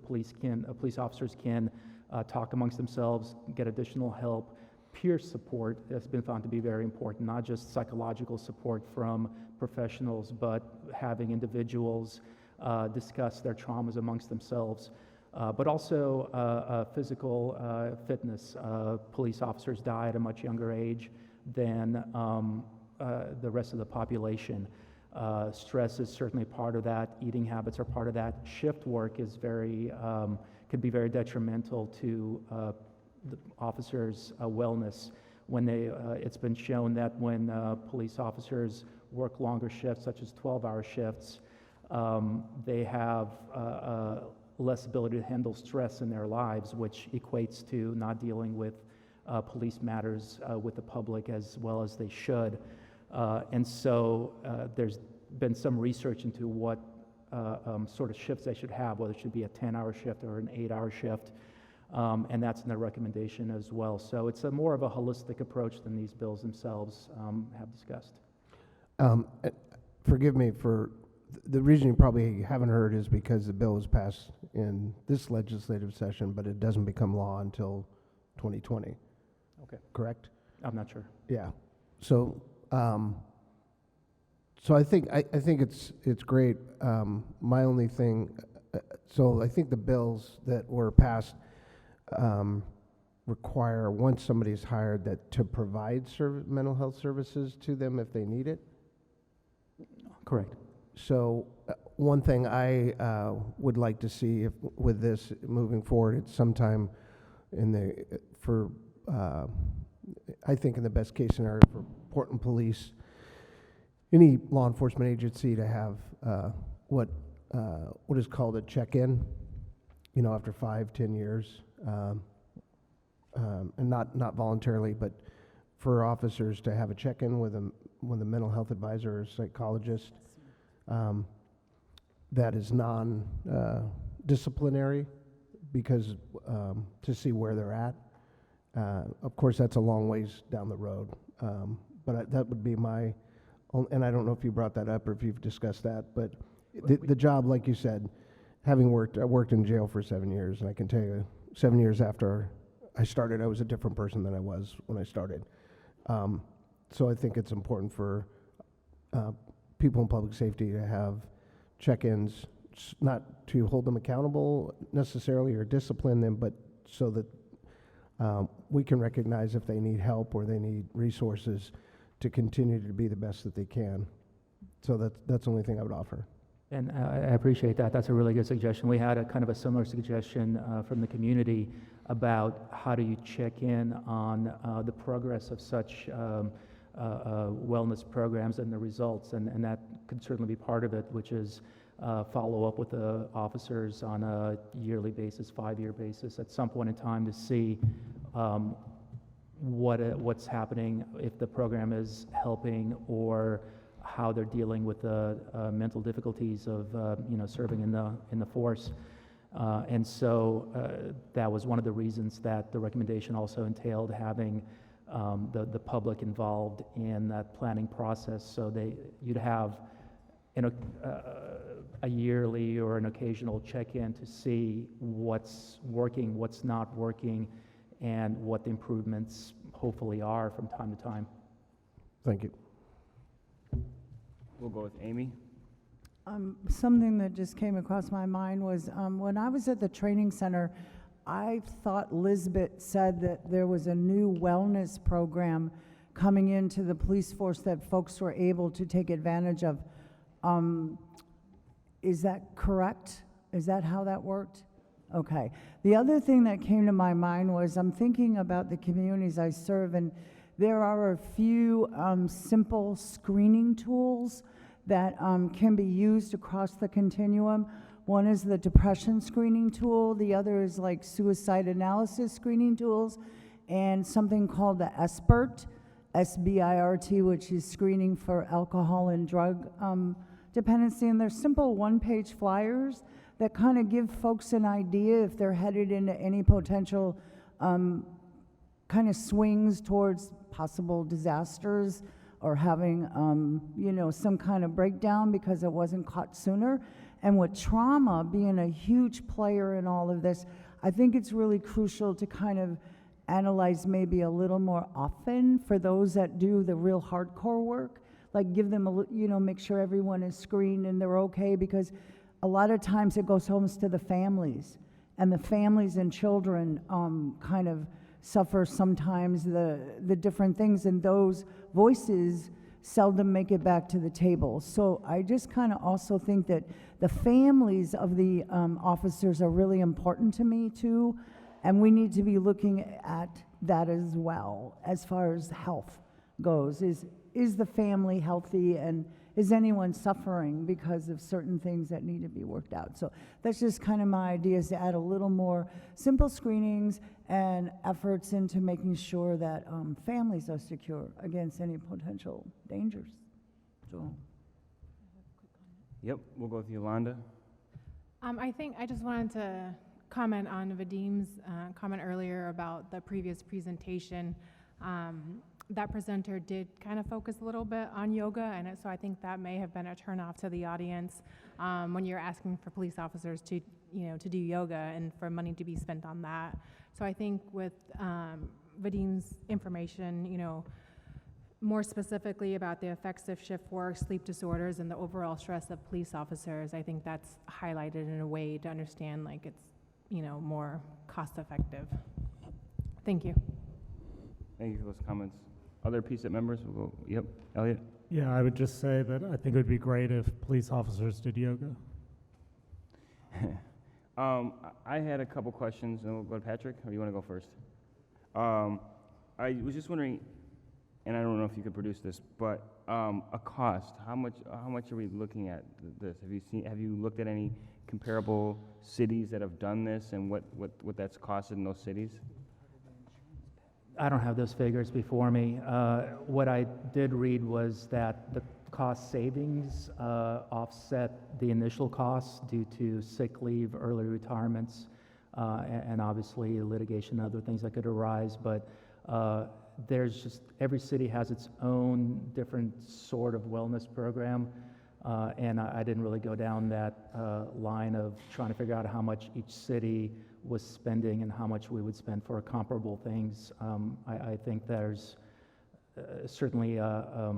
police officers can talk amongst themselves, get additional help. Peer support has been found to be very important, not just psychological support from professionals, but having individuals discuss their traumas amongst themselves. But also physical fitness. Police officers die at a much younger age than the rest of the population. Stress is certainly part of that. Eating habits are part of that. Shift work is can be very detrimental to the officers' wellness. When it's been shown that when police officers work longer shifts, such as 12-hour shifts, they have less ability to handle stress in their lives, which equates to not dealing with police matters with the public as well as they should. And so there's been some research into what sort of shifts they should have, whether it should be a 10-hour shift or an 8-hour shift, and that's in the recommendation as well. So it's more of a holistic approach than these bills themselves have discussed. Forgive me for the reason you probably haven't heard is because the bill was passed in this legislative session, but it doesn't become law until 2020. Okay. Correct? I'm not sure. Yeah. So, so I think it's great. My only thing, so I think the bills that were passed require, once somebody's hired, that to provide mental health services to them if they need it. Correct. So one thing I would like to see with this moving forward, it's sometime in the, I think in the best case scenario for Portland Police, any law enforcement agency to have what is called a check-in, after 5-10 years, and not voluntarily, but for officers to have a check-in with a mental health advisor or psychologist that is non-disciplinary, because to see where they're at. Of course, that's a long ways down the road, but that would be my, and I don't know if you brought that up or if you've discussed that, but the job, like you said, I worked in jail for 7 years, and I can tell you, 7 years after I started, I was a different person than I was when I started. So I think it's important for people in public safety to have check-ins, not to hold them accountable necessarily or discipline them, but so that we can recognize if they need help or they need resources to continue to be the best that they can. So that's the only thing I would offer. And I appreciate that. That's a really good suggestion. We had a kind of a similar suggestion from the community about how do you check in on the progress of such wellness programs and the results, and that could certainly be part of it, which is follow up with the officers on a yearly basis, 5-year basis, at some point in time to see what's happening, if the program is helping, or how they're dealing with the mental difficulties of serving in the force. And so that was one of the reasons that the recommendation also entailed having the public involved in that planning process, so you'd have a yearly or an occasional check-in to see what's working, what's not working, and what the improvements hopefully are from time to time. Thank you. We'll go with Amy. Something that just came across my mind was when I was at the training center, I thought Lisbeth said that there was a new wellness program coming into the police force that folks were able to take advantage of. Is that correct? Is that how that worked? Okay. The other thing that came to my mind was I'm thinking about the communities I serve, and there are a few simple screening tools that can be used across the continuum. One is the depression screening tool. The other is like suicide analysis screening tools, and something called the SBIRT, S-B-I-R-T, which is screening for alcohol and drug dependency. And they're simple one-page flyers that kind of give folks an idea if they're headed into any potential kind of swings towards possible disasters or having, some kind of breakdown because it wasn't caught sooner. And with trauma being a huge player in all of this, I think it's really crucial to kind of analyze maybe a little more often for those that do the real hardcore work, like give them make sure everyone is screened and they're okay, because a lot of times it goes home to the families, and the families and children kind of suffer sometimes the different things, and those voices seldom make it back to the table. So I just kind of also think that the families of the officers are really important to me too, and we need to be looking at that as well as far as health goes. Is the family healthy, and is anyone suffering because of certain things that need to be worked out? So that's just kind of my idea, is to add a little more simple screenings and efforts into making sure that families are secure against any potential dangers. So. Yep, we'll go with Yolanda. I think I just wanted to comment on Vadim's comment earlier about the previous presentation. that presenter did kind of focus a little bit on yoga, and so I think that may have been a turnoff to the audience when you're asking for police officers to, to do yoga and for money to be spent on that. So I think with Vadim's information, more specifically about the effects of shift work, sleep disorders, and the overall stress of police officers, I think that's highlighted in a way to understand like it's, more cost effective. Thank you. Thank you for those comments. Other PCCEP members? We'll go, yep, Elliot? Yeah, I would just say that I think it would be great if police officers did yoga. I had a couple questions, and we'll go to Patrick, or you want to go first? I was just wondering, and I don't know if you could produce this, but a cost. How much are we looking at this? Have you looked at any comparable cities that have done this, and what that's costed in those cities? I don't have those figures before me. What I did read was that the cost savings offset the initial costs due to sick leave, early retirements, and obviously litigation and other things that could arise. But there's just, every city has its own different sort of wellness program. And I didn't really go down that line of trying to figure out how much each city was spending and how much we would spend for comparable things. I think there's certainly a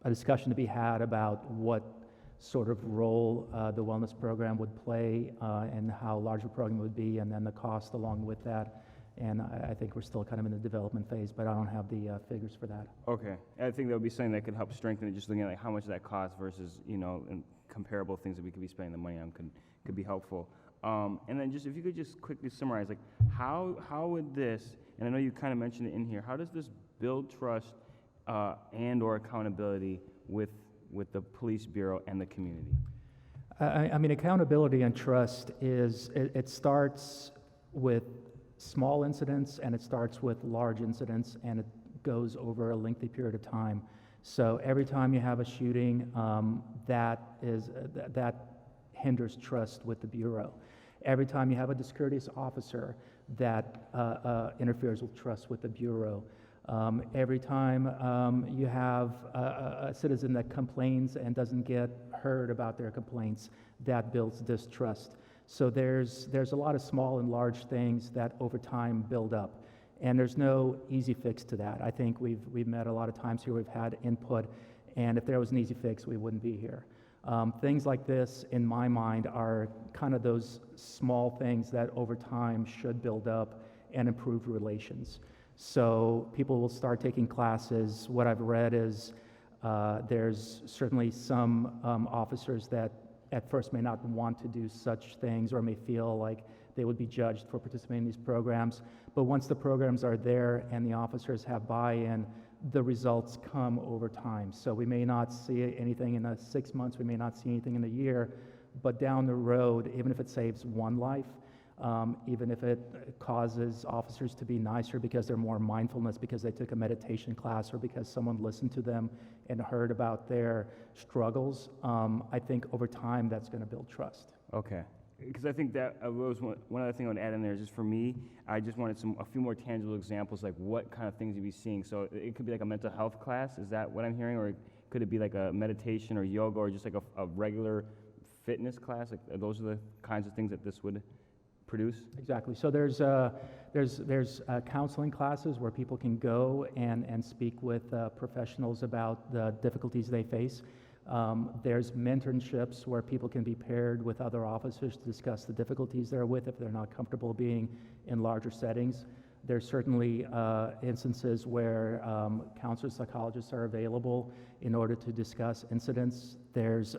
discussion to be had about what sort of role the wellness program would play and how large a program would be, and then the cost along with that. And I think we're still kind of in the development phase, but I don't have the figures for that. Okay, I think that would be something that could help strengthen it, just looking at like how much that costs versus, and comparable things that we could be spending the money on could be helpful. And then just if you could just quickly summarize, like how would this, and I know you kind of mentioned it in here, how does this build trust and or accountability with the police bureau and the community? I mean, accountability and trust is, it starts with small incidents and it starts with large incidents, and it goes over a lengthy period of time. So every time you have a shooting, that hinders trust with the bureau. Every time you have a discourteous officer, that interferes with trust with the bureau. Every time you have a citizen that complains and doesn't get heard about their complaints, that builds distrust. So there's a lot of small and large things that over time build up, and there's no easy fix to that. I think we've met a lot of times here, we've had input, and if there was an easy fix, we wouldn't be here. Things like this, in my mind, are kind of those small things that over time should build up and improve relations. So people will start taking classes. What I've read is there's certainly some officers that at first may not want to do such things or may feel like they would be judged for participating in these programs. But once the programs are there and the officers have buy-in, the results come over time. So we may not see anything in 6 months, we may not see anything in a year, but down the road, even if it saves one life, even if it causes officers to be nicer because they're more mindfulness, because they took a meditation class, or because someone listened to them and heard about their struggles, I think over time that's going to build trust. Okay. Because I think that was one other thing I would add in there is just for me, I just wanted a few more tangible examples, like what kind of things you'd be seeing. So it could be like a mental health class, is that what I'm hearing? Or could it be like a meditation or yoga, or just like a regular fitness class? Like those are the kinds of things that this would produce? Exactly. So there's counseling classes where people can go and speak with professionals about the difficulties they face. There's mentorships where people can be paired with other officers to discuss the difficulties they're with if they're not comfortable being in larger settings. There's certainly instances where counselors, psychologists are available in order to discuss incidents. There's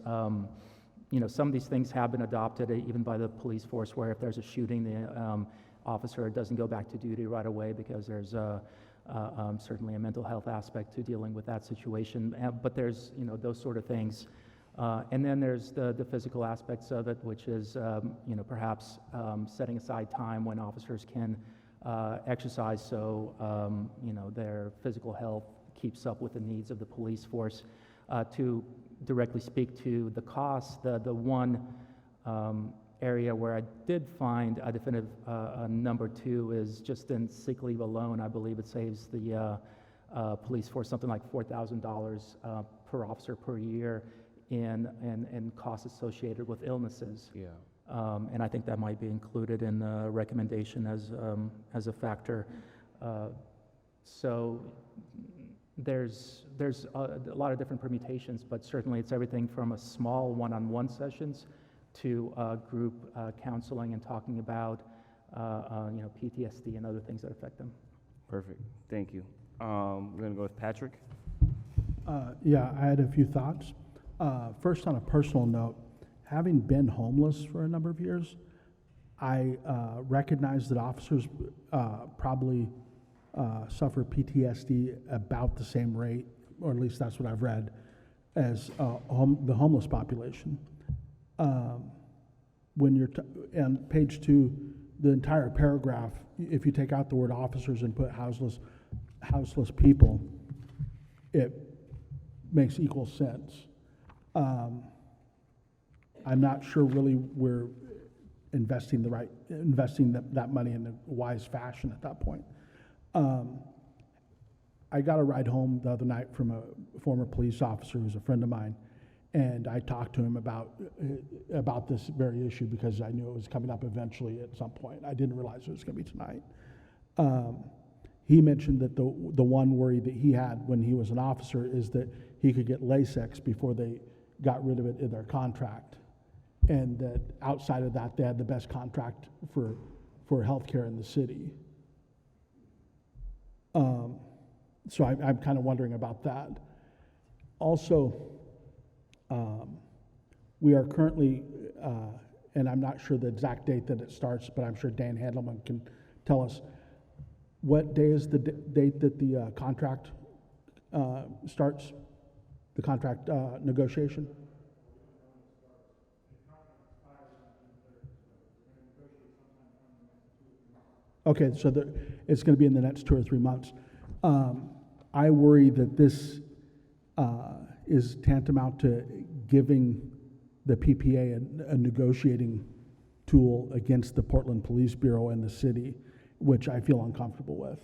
some of these things have been adopted even by the police force, where if there's a shooting, the officer doesn't go back to duty right away because there's certainly a mental health aspect to dealing with that situation. But there's those sort of things. And then there's the physical aspects of it, which is perhaps setting aside time when officers can exercise so their physical health keeps up with the needs of the police force. To directly speak to the cost, the one area where I did find a definitive number two is just in sick leave alone. I believe it saves the police force something like $4,000 per officer per year in costs associated with illnesses. Yeah. And I think that might be included in the recommendation as a factor. So there's a lot of different permutations, but certainly it's everything from a small one-on-one sessions to group counseling and talking about PTSD and other things that affect them. Perfect. Thank you. We're going to go with Patrick. Yeah, I had a few thoughts. First, on a personal note, having been homeless for a number of years, I recognize that officers probably suffer PTSD about the same rate, or at least that's what I've read, as the homeless population. When you're on page 2, the entire paragraph, if you take out the word officers and put houseless people, it makes equal sense. I'm not sure really we're investing that money in a wise fashion at that point. I got a ride home the other night from a former police officer who's a friend of mine, and I talked to him about this very issue because I knew it was coming up eventually at some point. I didn't realize it was going to be tonight. He mentioned that the one worry that he had when he was an officer is that he could get LASIX before they got rid of it in their contract, and that outside of that, they had the best contract for healthcare in the city. So I'm kind of wondering about that. Also, we are currently, and I'm not sure the exact date that it starts, but I'm sure Dan Handelman can tell us, what day is the date that the contract starts, the contract negotiation? Okay, so it's going to be in the next 2 or 3 months. I worry that this is tantamount to giving the PPA a negotiating tool against the Portland Police Bureau and the city, which I feel uncomfortable with.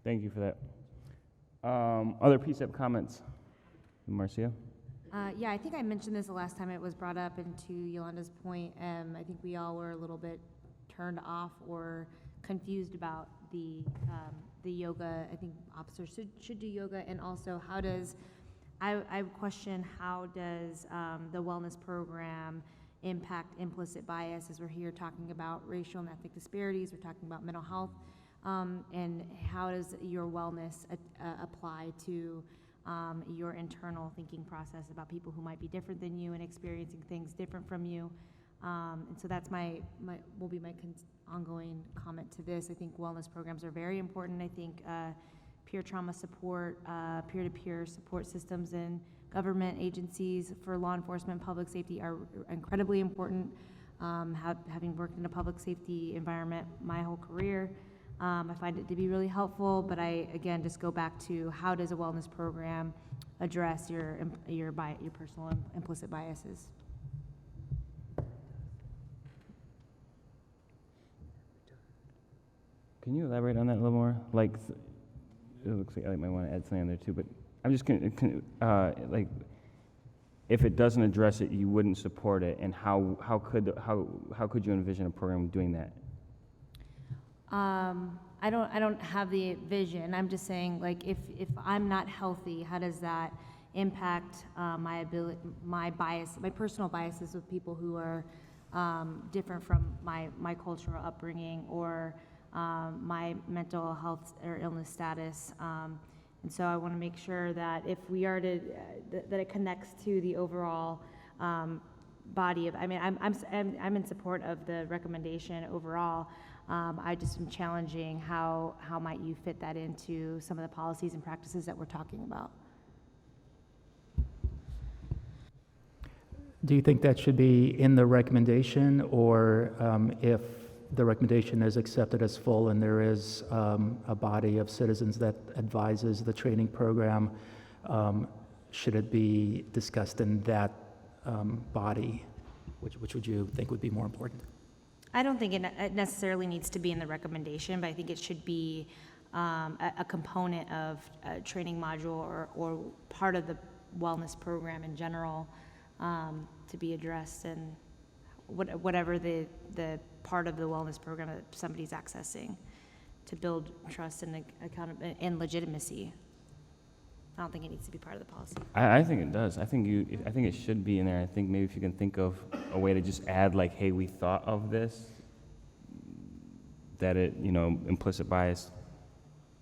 Thank you for that. Other PCCEP comments? Marcia? Yeah, I think I mentioned this the last time it was brought up, and to Yolanda's point, I think we all were a little bit turned off or confused about the yoga. I think officers should do yoga, and also I question how does the wellness program impact implicit bias, as we're here talking about racial and ethnic disparities, we're talking about mental health, and how does your wellness apply to your internal thinking process about people who might be different than you and experiencing things different from you. And so that's will be my ongoing comment to this. I think wellness programs are very important. I think peer trauma support, peer-to-peer support systems in government agencies for law enforcement, public safety are incredibly important. Having worked in a public safety environment my whole career, I find it to be really helpful, but I, again, just go back to how does a wellness program address your personal implicit biases? Can you elaborate on that a little more? Like, it looks like I might want to add something on there too, but I'm just going to, like, if it doesn't address it, you wouldn't support it, and how could you envision a program doing that? I don't have the vision. I'm just saying, like, if I'm not healthy, how does that impact my personal biases with people who are different from my cultural upbringing or my mental health or illness status. And so I want to make sure that if we are that it connects to the overall body of, I mean, I'm in support of the recommendation overall. I just am challenging how might you fit that into some of the policies and practices that we're talking about. Do you think that should be in the recommendation, or if the recommendation is accepted as full and there is a body of citizens that advises the training program, should it be discussed in that body? Which would you think would be more important? I don't think it necessarily needs to be in the recommendation, but I think it should be a component of a training module or part of the wellness program in general to be addressed, and whatever the part of the wellness program that somebody's accessing to build trust and accountability and legitimacy. I don't think it needs to be part of the policy. I think it does. I think it should be in there. I think maybe if you can think of a way to just add like, hey, we thought of this, that it, implicit bias,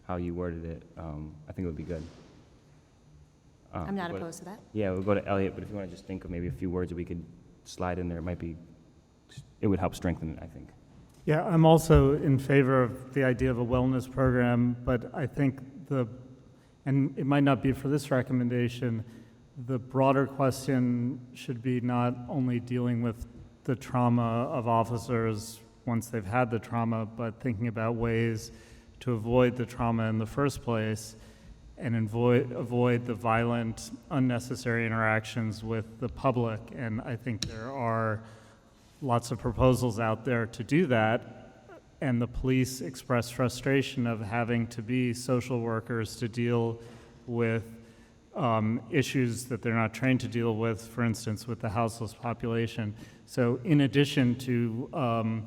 how you worded it, I think it would be good. I'm not opposed to that. Yeah, we'll go to Elliot, but if you want to just think of maybe a few words that we could slide in there, it would help strengthen it, I think. Yeah, I'm also in favor of the idea of a wellness program, but I think and it might not be for this recommendation, the broader question should be not only dealing with the trauma of officers once they've had the trauma, but thinking about ways to avoid the trauma in the first place and avoid the violent, unnecessary interactions with the public. And I think there are lots of proposals out there to do that. And the police express frustration of having to be social workers to deal with issues that they're not trained to deal with, for instance, with the houseless population. So in addition to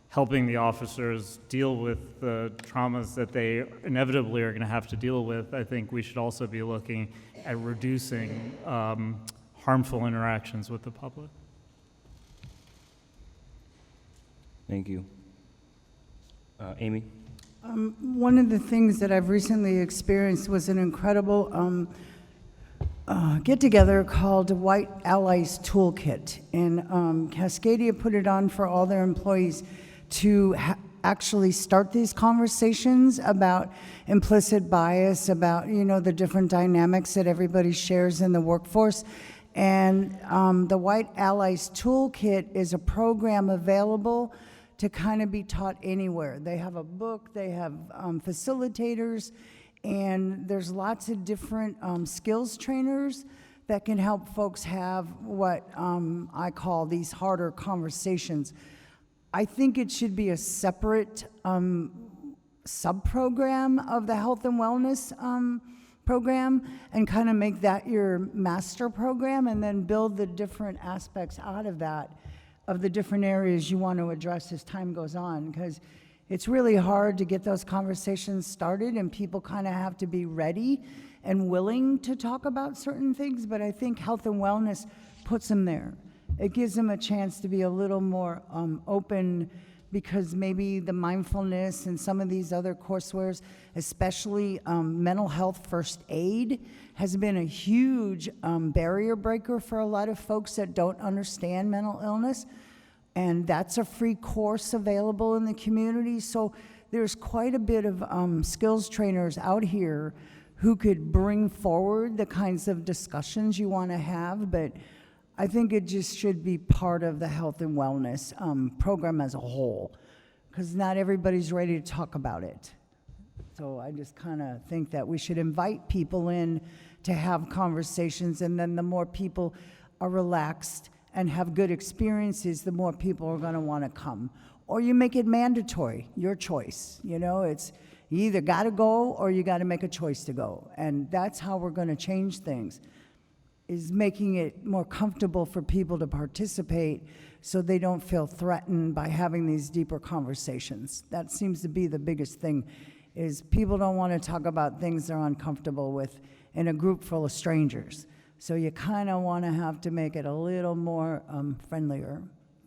helping the officers deal with the traumas that they inevitably are going to have to deal with, I think we should also be looking at reducing harmful interactions with the public. Thank you. Amy? One of the things that I've recently experienced was an incredible get-together called White Allies Toolkit. And Cascadia put it on for all their employees to actually start these conversations about implicit bias, about, the different dynamics that everybody shares in the workforce. And the White Allies Toolkit is a program available to kind of be taught anywhere. They have a book, they have facilitators, and there's lots of different skills trainers that can help folks have what I call these harder conversations. I think it should be a separate sub-program of the health and wellness program and kind of make that your master program and then build the different aspects out of that, of the different areas you want to address as time goes on, because it's really hard to get those conversations started and people kind of have to be ready and willing to talk about certain things, but I think health and wellness puts them there. It gives them a chance to be a little more open, because maybe the mindfulness and some of these other coursewares, especially mental health first aid, has been a huge barrier breaker for a lot of folks that don't understand mental illness. And that's a free course available in the community. So there's quite a bit of skills trainers out here who could bring forward the kinds of discussions you want to have, but I think it just should be part of the health and wellness program as a whole, because not everybody's ready to talk about it. So I just kind of think that we should invite people in to have conversations, and then the more people are relaxed and have good experiences, the more people are going to want to come. Or you make it mandatory, your choice. It's you either got to go or you got to make a choice to go. And that's how we're going to change things, is making it more comfortable for people to participate so they don't feel threatened by having these deeper conversations. That seems to be the biggest thing, is people don't want to talk about things they're uncomfortable with in a group full of strangers. So you kind of want to have to make it a little more friendlier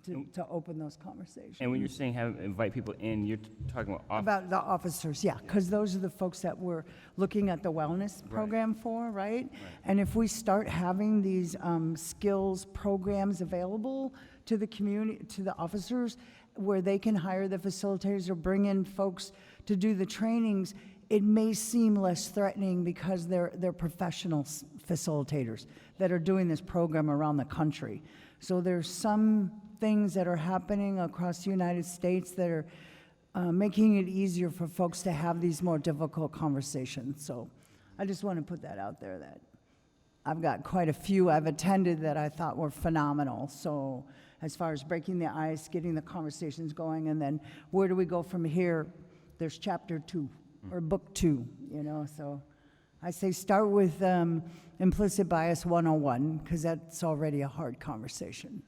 to open those conversations. And when you're saying invite people in, you're talking about About the officers, yeah, because those are the folks that we're looking at the wellness program for, right? And if we start having these skills programs available to the community, to the officers, where they can hire the facilitators or bring in folks to do the trainings, it may seem less threatening because they're professional facilitators that are doing this program around the country. So there's some things that are happening across the United States that are making it easier for folks to have these more difficult conversations. So I just want to put that out there, that I've got quite a few I've attended that I thought were phenomenal. So, as far as breaking the ice, getting the conversations going, and then where do we go from here? There's chapter 2 or book 2, you know, so I say start with implicit bias 101, because that's already a hard conversation,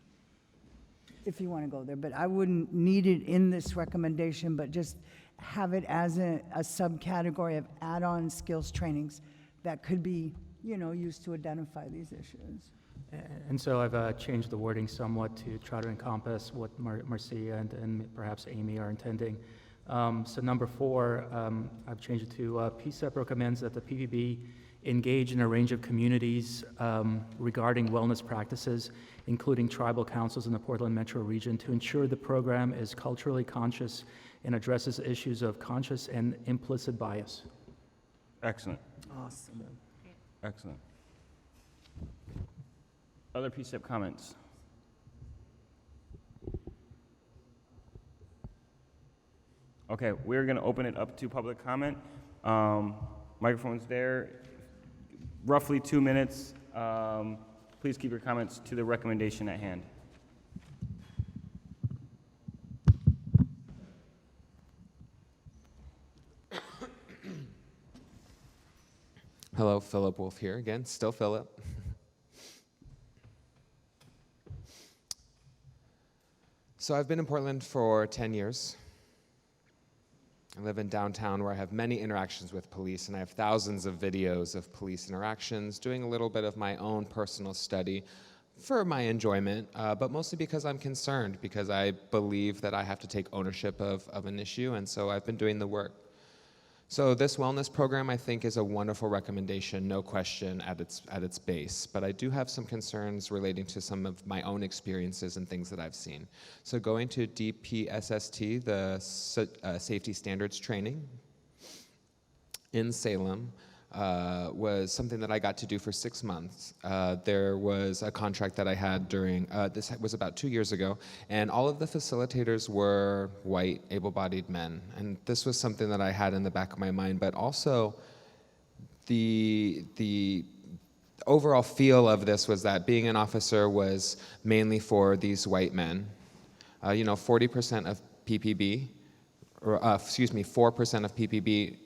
if you want to go there. But I wouldn't need it in this recommendation, but just have it as a subcategory of add-on skills trainings that could be, you know, used to identify these issues. And so I've changed the wording somewhat to try to encompass what Marcia and perhaps Amy are intending. So number 4, I've changed it to PCCEP recommends that the PPB engage in a range of communities regarding wellness practices, including tribal councils in the Portland metro region, to ensure the program is culturally conscious and addresses issues of conscious and implicit bias. Excellent. Awesome. Excellent. Other PCCEP comments? Okay, we're going to open it up to public comment. Microphone's there. Roughly 2 minutes. Please keep your comments to the recommendation at hand. Hello, Philip Wolf here again, still Philip. So I've been in Portland for 10 years. I live in downtown where I have many interactions with police, and I have thousands of videos of police interactions, doing a little bit of my own personal study for my enjoyment, but mostly because I'm concerned, because I believe that I have to take ownership of an issue, and so I've been doing the work. So this wellness program, I think, is a wonderful recommendation, no question, at its base. But I do have some concerns relating to some of my own experiences and things that I've seen. So going to DPSST, the Safety Standards Training in Salem, was something that I got to do for 6 months. There was a contract that I had during, this was about 2 years ago, and all of the facilitators were white, able-bodied men. And this was something that I had in the back of my mind, but also the overall feel of this was that being an officer was mainly for these white men. 40% of PPB, 4% of PPB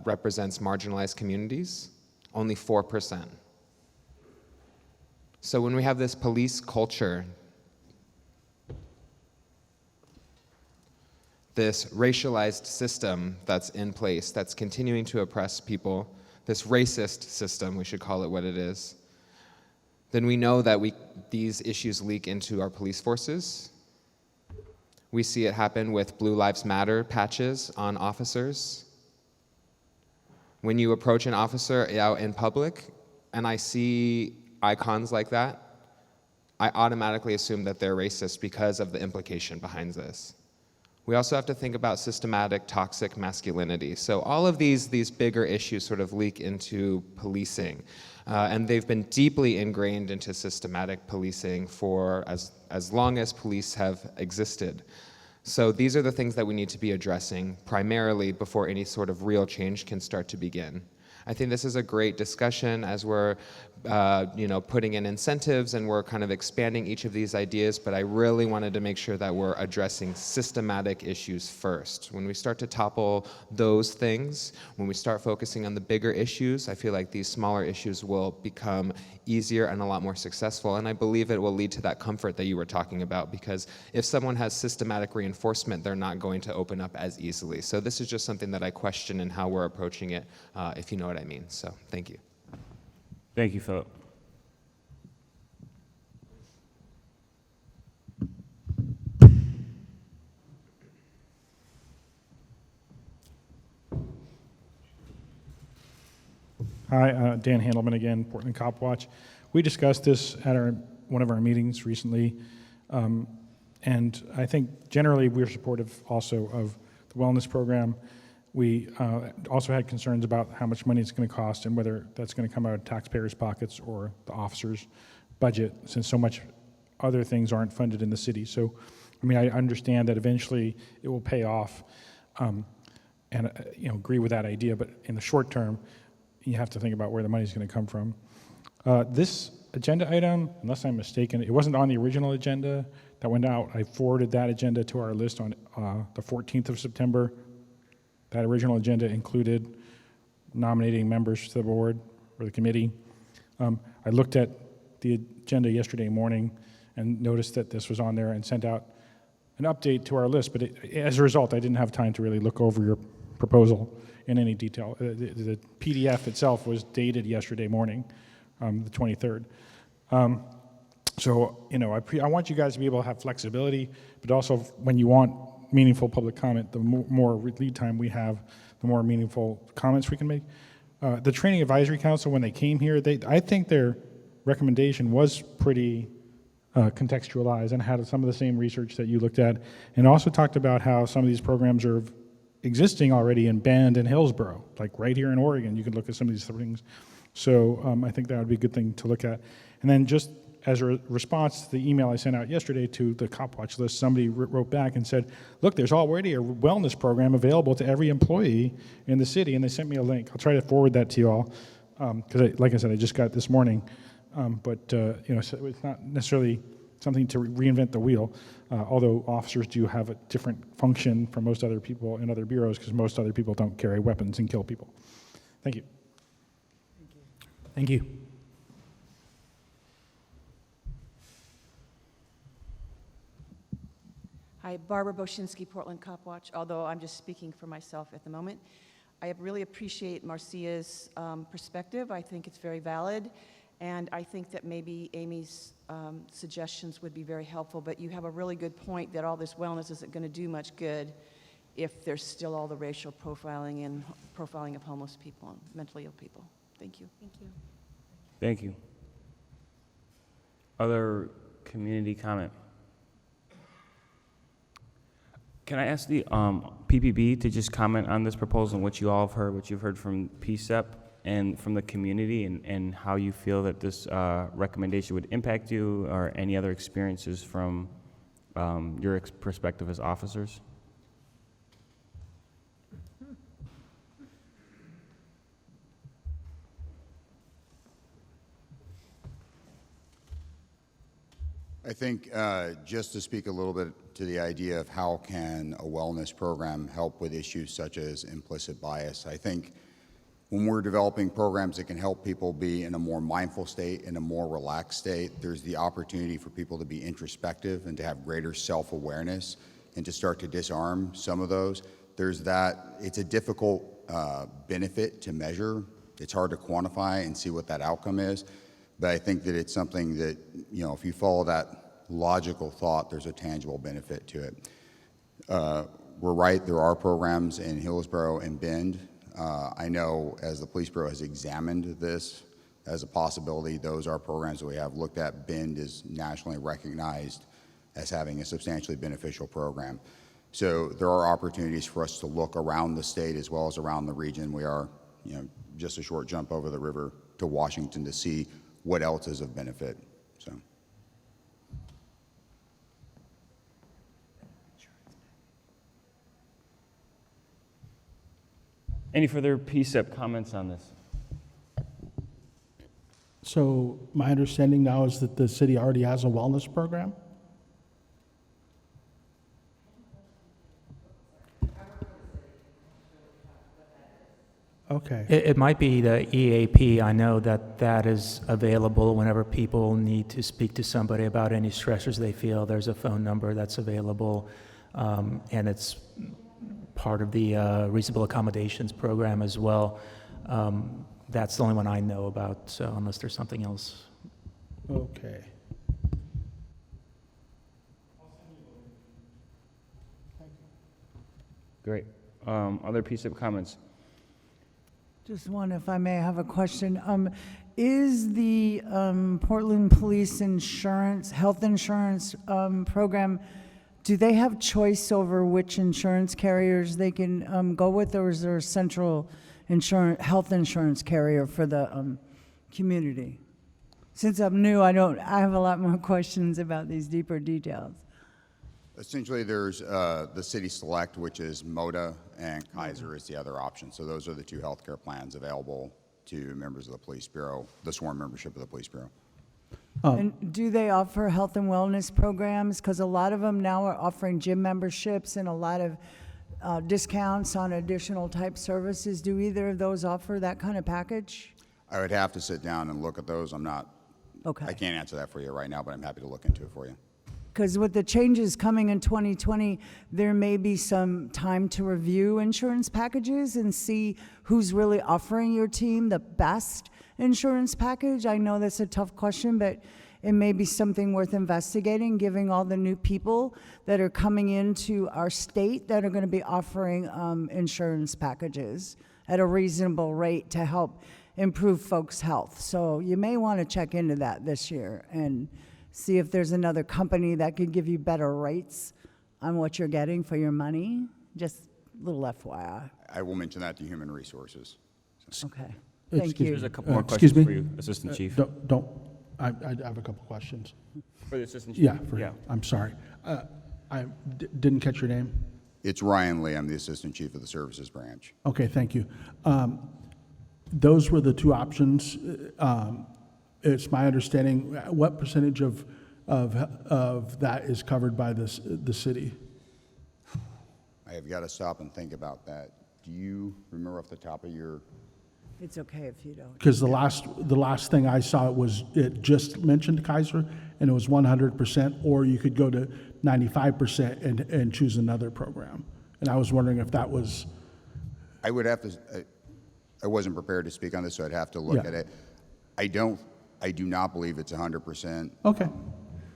represents marginalized communities, only 4%. So when we have this police culture, this racialized system that's in place, that's continuing to oppress people, this racist system, we should call it what it is, then we know that these issues leak into our police forces. We see it happen with Blue Lives Matter patches on officers. When you approach an officer out in public and I see icons like that, I automatically assume that they're racist because of the implication behind this. We also have to think about systematic toxic masculinity. So all of these bigger issues sort of leak into policing. And they've been deeply ingrained into systematic policing for as long as police have existed. So these are the things that we need to be addressing primarily before any sort of real change can start to begin. I think this is a great discussion as we're putting in incentives and we're kind of expanding each of these ideas, but I really wanted to make sure that we're addressing systematic issues first. When we start to topple those things, when we start focusing on the bigger issues, I feel like these smaller issues will become easier and a lot more successful, and I believe it will lead to that comfort that you were talking about, because if someone has systematic reinforcement, they're not going to open up as easily. So this is just something that I question in how we're approaching it, if you know what I mean. So thank you. Thank you, Philip. Hi, Dan Handelman again, Portland Cop Watch. We discussed this at one of our meetings recently, and I think generally we're supportive also of the wellness program. We also had concerns about how much money it's going to cost and whether that's going to come out of taxpayers' pockets or the officers' budget, since so much other things aren't funded in the city. So, I mean, I understand that eventually it will pay off, and agree with that idea. But in the short term, you have to think about where the money is going to come from. This agenda item, unless I'm mistaken, it wasn't on the original agenda that went out. I forwarded that agenda to our list on the 14th of September. That original agenda included nominating members to the board or the committee. I looked at the agenda yesterday morning and noticed that this was on there and sent out an update to our list, but as a result, I didn't have time to really look over your proposal in any detail. The PDF itself was dated yesterday morning, the 23rd. So, you know, I want you guys to be able to have flexibility, but also when you want meaningful public comment, the more lead time we have, the more meaningful comments we can make. The Training Advisory Council, when they came here, I think their recommendation was pretty contextualized and had some of the same research that you looked at, and also talked about how some of these programs are existing already in Bend and Hillsborough, like right here in Oregon. You can look at some of these things. So I think that would be a good thing to look at. And then just as a response to the email I sent out yesterday to the Cop Watch list, somebody wrote back and said, look, there's already a wellness program available to every employee in the city, and they sent me a link. I'll try to forward that to you all, because like I said, I just got it this morning. But you know, so it's not necessarily something to reinvent the wheel, although officers do have a different function from most other people in other bureaus, because most other people don't carry weapons and kill people. Thank you. Thank you. Hi, Barbara Boshinsky, Portland Cop Watch, although I'm just speaking for myself at the moment. I really appreciate Marcia's perspective. I think it's very valid, and I think that maybe Amy's suggestions would be very helpful, but you have a really good point that all this wellness isn't going to do much good if there's still all the racial profiling and profiling of homeless people and mentally ill people. Thank you. Thank you. Thank you. Other community comment? Can I ask the PPB to just comment on this proposal and what you all have heard, what you've heard from PCCEP and from the community, and how you feel that this recommendation would impact you, or any other experiences from your perspective as officers? I think just to speak a little bit to the idea of how can a wellness program help with issues such as implicit bias, I think when we're developing programs that can help people be in a more mindful state, in a more relaxed state, there's the opportunity for people to be introspective and to have greater self-awareness and to start to disarm some of those. There's that, it's a difficult benefit to measure. It's hard to quantify and see what that outcome is. But I think that it's something that, you know, if you follow that logical thought, there's a tangible benefit to it. We're right, there are programs in Hillsborough and Bend. I know as the police bureau has examined this as a possibility, those are programs that we have looked at. Bend is nationally recognized as having a substantially beneficial program. So there are opportunities for us to look around the state as well as around the region. We are, you know, just a short jump over the river to Washington to see what else is of benefit. So. Any further PCCEP comments on this? So my understanding now is that the city already has a wellness program? Okay. It might be the EAP. I know that that is available whenever people need to speak to somebody about any stressors they feel. There's a phone number that's available, and it's part of the reasonable accommodations program as well. That's the only one I know about, so unless there's something else. Okay. Great. Other PCCEP comments? Just one, if I may have a question. Is the Portland Police Insurance, health insurance program, do they have choice over which insurance carriers they can go with, or is there a central health insurance carrier for the community? Since I'm new, I have a lot more questions about these deeper details. Essentially, there's the City Select, which is MODA, and Kaiser is the other option. So those are the two healthcare plans available to members of the police bureau, the sworn membership of the police bureau. And do they offer health and wellness programs? Because a lot of them now are offering gym memberships and a lot of discounts on additional type services. Do either of those offer that kind of package? I would have to sit down and look at those. I'm not, Okay. I can't answer that for you right now, but I'm happy to look into it for you. Because with the changes coming in 2020, there may be some time to review insurance packages and see who's really offering your team the best insurance package. I know that's a tough question, but it may be something worth investigating, giving all the new people that are coming into our state that are going to be offering insurance packages at a reasonable rate to help improve folks' health. So you may want to check into that this year and see if there's another company that could give you better rates on what you're getting for your money. Just a little FYI. I will mention that to Human Resources. Okay. Thank you. There's a couple more questions for you, Assistant Chief. I have a couple questions. For the Assistant Chief? Yeah, I'm sorry. I didn't catch your name. It's Ryan Lee. I'm the Assistant Chief of the Services Branch. Okay, thank you. Those were the two options. It's my understanding, what percentage of that is covered by the city? I have got to stop and think about that. Do you remember off the top of your? It's okay if you don't. Because the last thing I saw it just mentioned Kaiser, and it was 100%, or you could go to 95% and choose another program. And I was wondering if that was. I would have to. I wasn't prepared to speak on this, so I'd have to look at it. I do not believe it's 100%. Okay.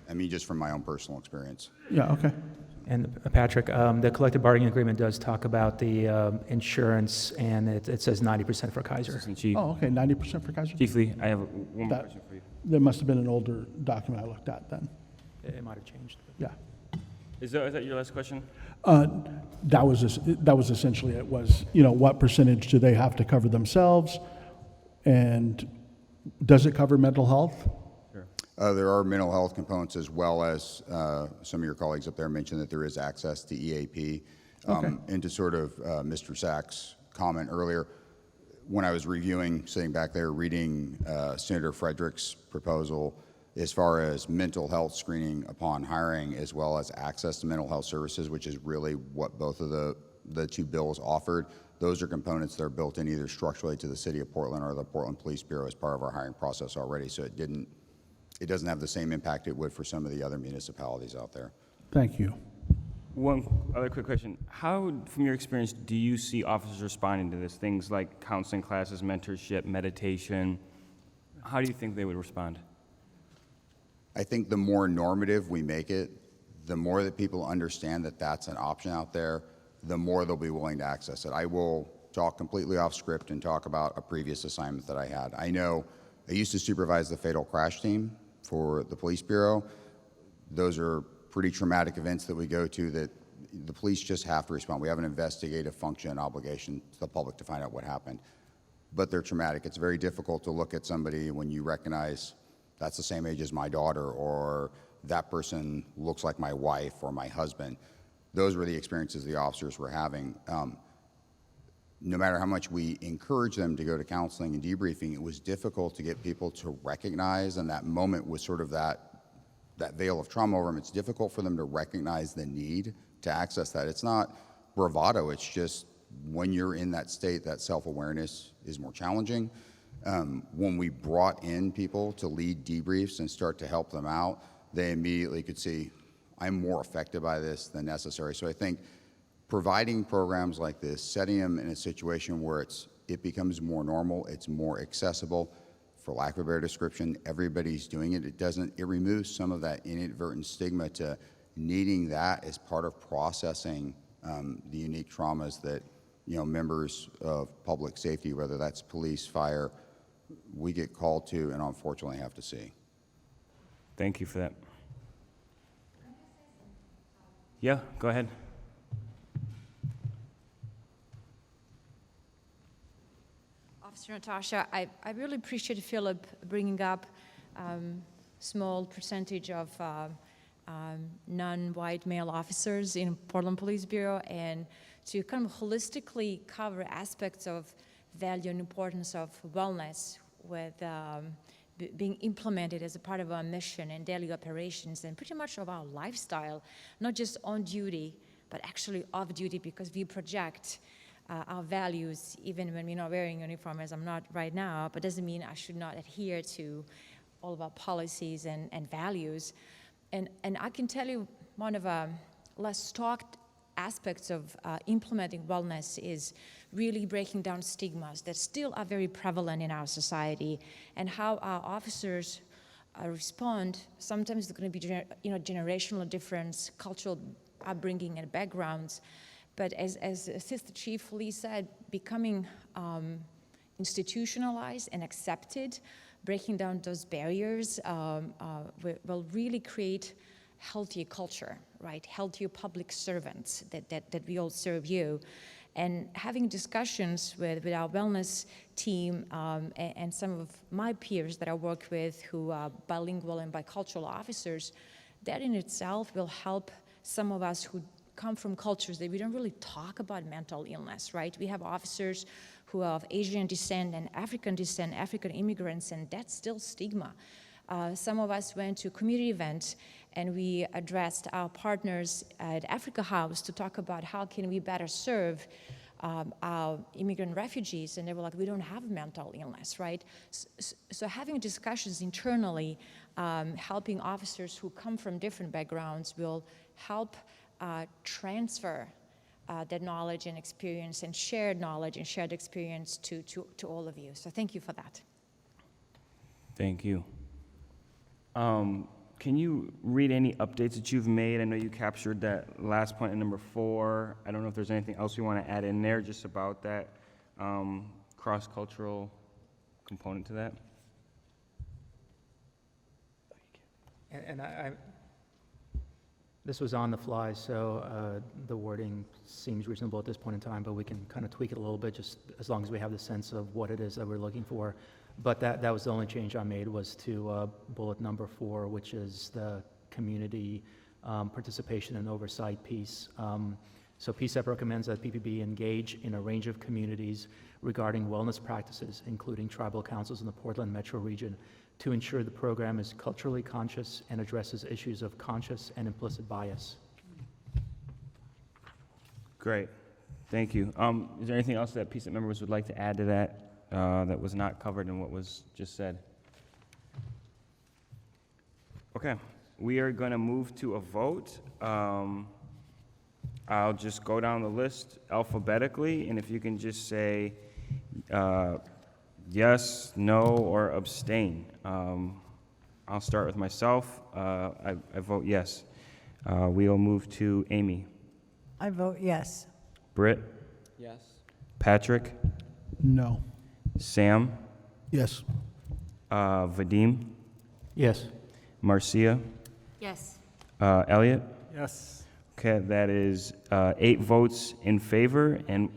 I mean, just from my own personal experience. Yeah. Okay. And Patrick, the collective bargaining agreement does talk about the insurance, and it says 90% for Kaiser. Assistant Chief. Oh, okay, 90% for Kaiser? Chief Lee, I have one more question for you. There must have been an older document I looked at then. It might have changed. Yeah. Is that your last question? That was essentially it. Was, what percentage do they have to cover themselves, and does it cover mental health? There are mental health components, as well as some of your colleagues up there mentioned that there is access to EAP. Okay. And to sort of Mr. Sachs' comment earlier, when I was reviewing, sitting back there reading Senator Frederick's proposal, as far as mental health screening upon hiring, as well as access to mental health services, which is really what both of the two bills offered, those are components that are built in either structurally to the City of Portland or the Portland Police Bureau as part of our hiring process already. So it doesn't have the same impact it would for some of the other municipalities out there. Thank you. One other quick question. How, from your experience, do you see officers responding to this? Things like counseling classes, mentorship, meditation. How do you think they would respond? I think the more normative we make it, the more that people understand that that's an option out there, the more they'll be willing to access it. I will talk completely off script and talk about a previous assignment that I had. I used to supervise the fatal crash team for the police bureau. Those are pretty traumatic events that we go to that the police just have to respond. We have an investigative function and obligation to the public to find out what happened. But they're traumatic. It's very difficult to look at somebody when you recognize that's the same age as my daughter, or that person looks like my wife or my husband. Those were the experiences the officers were having. No matter how much we encourage them to go to counseling and debriefing, it was difficult to get people to recognize, and that moment was sort of that veil of trauma over them. It's difficult for them to recognize the need to access that. It's not bravado, it's just when you're in that state, that self-awareness is more challenging. When we brought in people to lead debriefs and start to help them out, they immediately could see, I'm more affected by this than necessary. So I think providing programs like this, setting them in a situation where it becomes more normal, it's more accessible, for lack of a better description, everybody's doing it. It removes some of that inadvertent stigma to needing that as part of processing the unique traumas that members of public safety, whether that's police, fire, we get called to and unfortunately have to see. Thank you for that. Yeah, go ahead. Officer Natasha, I really appreciate Philip bringing up small percentage of non-white male officers in Portland Police Bureau, and to kind of holistically cover aspects of value and importance of wellness with being implemented as a part of our mission and daily operations and pretty much of our lifestyle, not just on duty, but actually off duty, because we project our values even when we're not wearing uniform, as I'm not right now, but doesn't mean I should not adhere to all of our policies and values. And I can tell you one of our less talked aspects of implementing wellness is really breaking down stigmas that still are very prevalent in our society, and how our officers respond. Sometimes there's going to be generational difference, cultural upbringing and backgrounds, but as Assistant Chief Lee said, becoming institutionalized and accepted, breaking down those barriers will really create healthier culture, right? Healthier public servants that we all serve you. And having discussions with our wellness team and some of my peers that I work with who are bilingual and bicultural officers, that in itself will help some of us who come from cultures that we don't really talk about mental illness, right? We have officers who are of Asian descent and African descent, African immigrants, and that's still stigma. Some of us went to community events and we addressed our partners at Africa House to talk about how can we better serve our immigrant refugees, and they were like, we don't have mental illness, right? So having discussions internally, helping officers who come from different backgrounds will help transfer that knowledge and experience and shared knowledge and shared experience to all of you. So thank you for that. Thank you. Can you read any updates that you've made? I know you captured that last point in number 4. I don't know if there's anything else you want to add in there just about that cross-cultural component to that. And this was on the fly, so the wording seems reasonable at this point in time, but we can kind of tweak it a little bit just as long as we have the sense of what it is that we're looking for. But that was the only change I made, was to bullet number 4, which is the community participation and oversight piece. So PCCEP recommends that PPB engage in a range of communities regarding wellness practices, including tribal councils in the Portland metro region, to ensure the program is culturally conscious and addresses issues of conscious and implicit bias. Great, thank you. Is there anything else that PCCEP members would like to add to that that was not covered in what was just said? Okay, we are going to move to a vote. I'll just go down the list alphabetically, and if you can just say yes, no, or abstain. I'll start with myself. I vote yes. We'll move to Amy. I vote yes. Britt? Yes. Patrick? No. Sam? Yes. Vadim? Yes. Marcia? Yes. Elliot? Yes. Okay, that is 8 votes in favor and,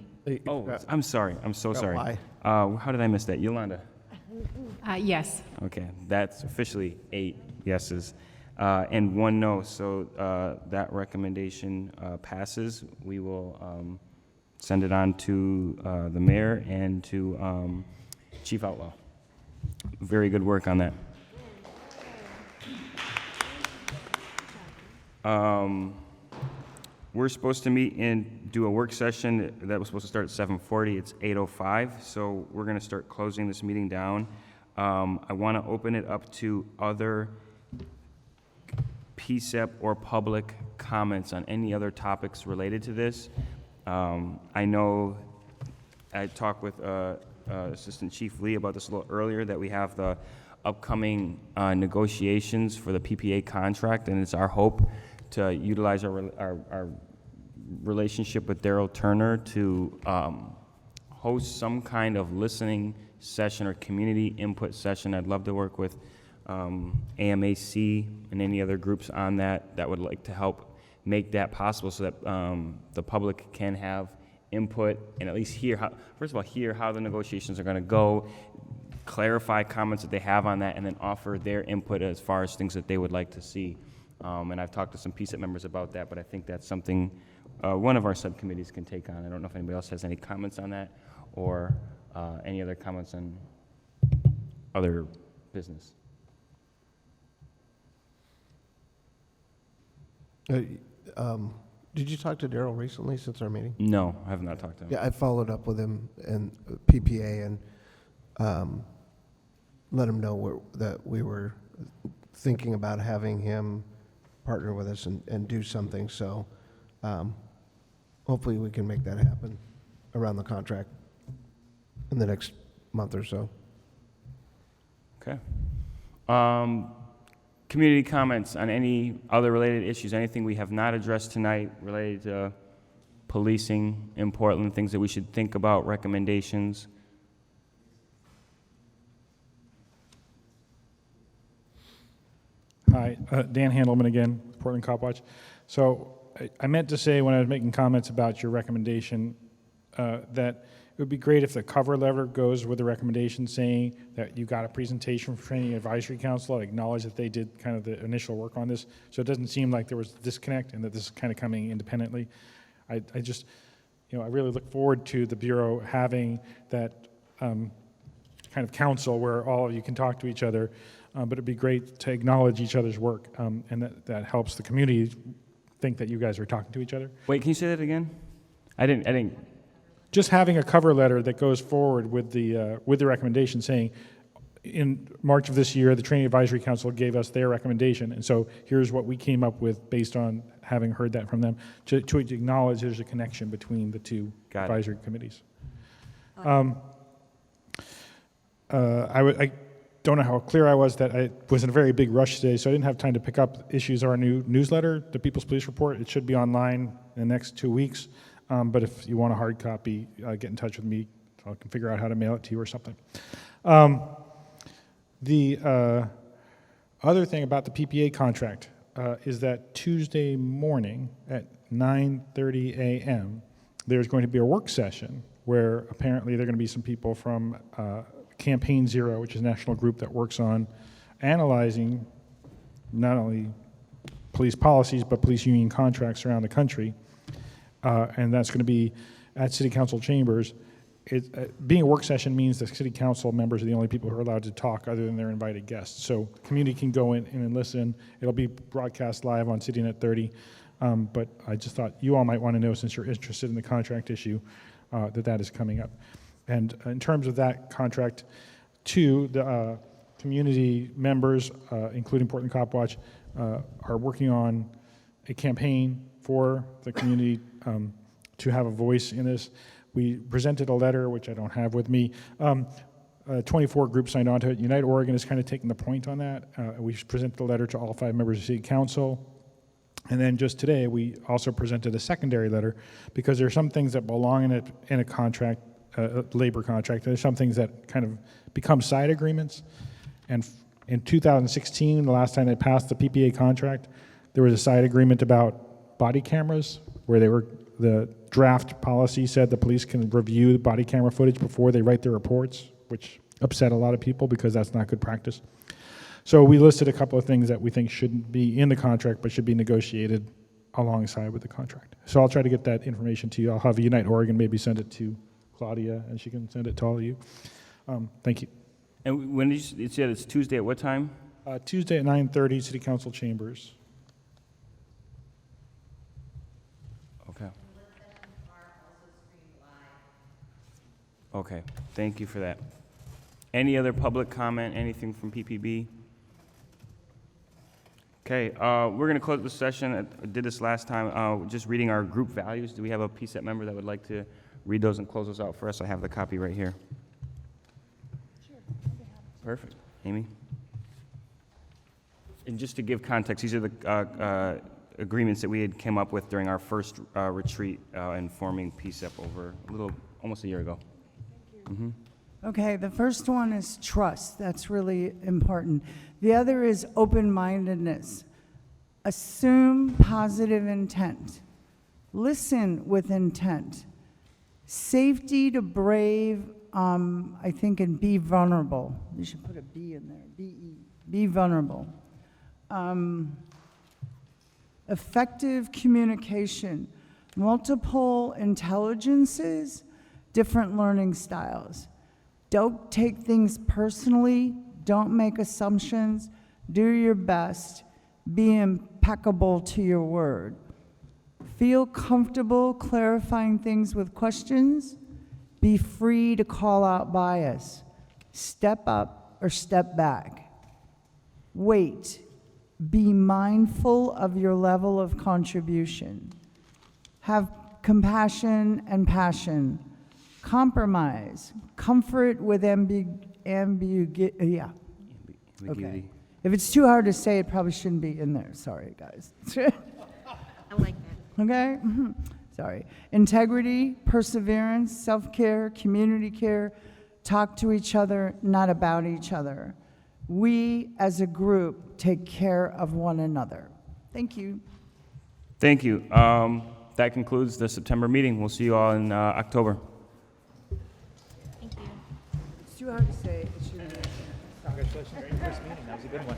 oh, I'm sorry, I'm so sorry. Why? How did I miss that? Yolanda? Yes. Okay, that's officially 8 yeses and 1 no, so that recommendation passes. We will send it on to the mayor and to Chief Outlaw. Very good work on that. We're supposed to meet and do a work session that was supposed to start at 7:40. It's 8:05, so we're going to start closing this meeting down. I want to open it up to other PCCEP or public comments on any other topics related to this. I know I talked with Assistant Chief Lee about this a little earlier, that we have the upcoming negotiations for the PPA contract, and it's our hope to utilize our relationship with Darrell Turner to host some kind of listening session or community input session. I'd love to work with AMAC and any other groups on that would like to help make that possible, so that the public can have input and at least hear how, first of all, hear how the negotiations are going to go, clarify comments that they have on that, and then offer their input as far as things that they would like to see. And I've talked to some PCCEP members about that, but I think that's something one of our subcommittees can take on. I don't know if anybody else has any comments on that, or any other comments on other business. Did you talk to Daryl recently since our meeting? No, I have not talked to him. Yeah, I followed up with him and PPA and let him know that we were thinking about having him partner with us and do something. So hopefully we can make that happen around the contract in the next month or so. Okay. Community comments on any other related issues, anything we have not addressed tonight related to policing in Portland, things that we should think about, recommendations? Hi, Dan Handelman again, Portland Cop Watch. So I meant to say when I was making comments about your recommendation that it would be great if the cover letter goes with the recommendation saying that you got a presentation from Training Advisory Council and acknowledge that they did kind of the initial work on this. So it doesn't seem like there was a disconnect and that this is kind of coming independently. I just, I really look forward to the Bureau having that kind of council where all of you can talk to each other. But it'd be great to acknowledge each other's work, and that helps the community think that you guys are talking to each other. Wait, can you say that again? I didn't. Just having a cover letter that goes forward with the recommendation saying, in March of this year, the Training Advisory Council gave us their recommendation, and so here's what we came up with based on having heard that from them, to acknowledge there's a connection between the two advisory committees. I don't know how clear I was that I was in a very big rush today, so I didn't have time to pick up issues of our new newsletter, the People's Police Report. It should be online in the next 2 weeks, but if you want a hard copy, get in touch with me. I can figure out how to mail it to you or something. The other thing about the PPA contract is that Tuesday morning at 9:30 a.m., there's going to be a work session where apparently there are going to be some people from Campaign Zero, which is a national group that works on analyzing not only police policies, but police union contracts around the country. And that's going to be at City Council chambers. Being a work session means that City Council members are the only people who are allowed to talk other than their invited guests. So community can go in and listen. It'll be broadcast live on CityNet 30. But I just thought you all might want to know, since you're interested in the contract issue, that is coming up. And in terms of that contract, too, the community members, including Portland Cop Watch, are working on a campaign for the community to have a voice in this. We presented a letter, which I don't have with me. 24 groups signed on to it. Unite Oregon is kind of taking the point on that. We presented a letter to all 5 members of City Council. And then just today, we also presented a secondary letter because there are some things that belong in a contract, labor contract. There's some things that kind of become side agreements. And in 2016, the last time they passed the PPA contract, there was a side agreement about body cameras where the draft policy said the police can review the body camera footage before they write their reports, which upset a lot of people because that's not good practice. So we listed a couple of things that we think shouldn't be in the contract but should be negotiated alongside with the contract. So I'll try to get that information to you. I'll have Unite Oregon maybe send it to Claudia, and she can send it to all of you. Thank you. And when you said it's Tuesday at what time? Tuesday at 9:30, City Council chambers. Okay. Okay, thank you for that. Any other public comment, anything from PPB? Okay, we're going to close the session. I did this last time, just reading our group values. Do we have a PCCEP member that would like to read those and close those out for us? I have the copy right here. Sure. Perfect. Amy? And just to give context, these are the agreements that we had came up with during our first retreat in forming PCCEP over almost a year ago. Mm-hmm. Okay, the first one is trust. That's really important. The other is open-mindedness. Assume positive intent. Listen with intent. Safety to brave, I think, and be vulnerable. You should put a B in there, B-E. Be vulnerable. Effective communication. Multiple intelligences, different learning styles. Don't take things personally. Don't make assumptions. Do your best. Be impeccable to your word. Feel comfortable clarifying things with questions. Be free to call out bias. Step up or step back. Wait. Be mindful of your level of contribution. Have compassion and passion. Compromise. Comfort with ambiguity. Yeah. Okay. If it's too hard to say, it probably shouldn't be in there. Sorry, guys. I like that. Okay? Sorry. Integrity, perseverance, self-care, community care. Talk to each other, not about each other. We, as a group, take care of one another. Thank you. Thank you. That concludes the September meeting. We'll see you all in October. Thank you. It's too hard to say. It shouldn't be. Congratulations on your first meeting. That was a good one.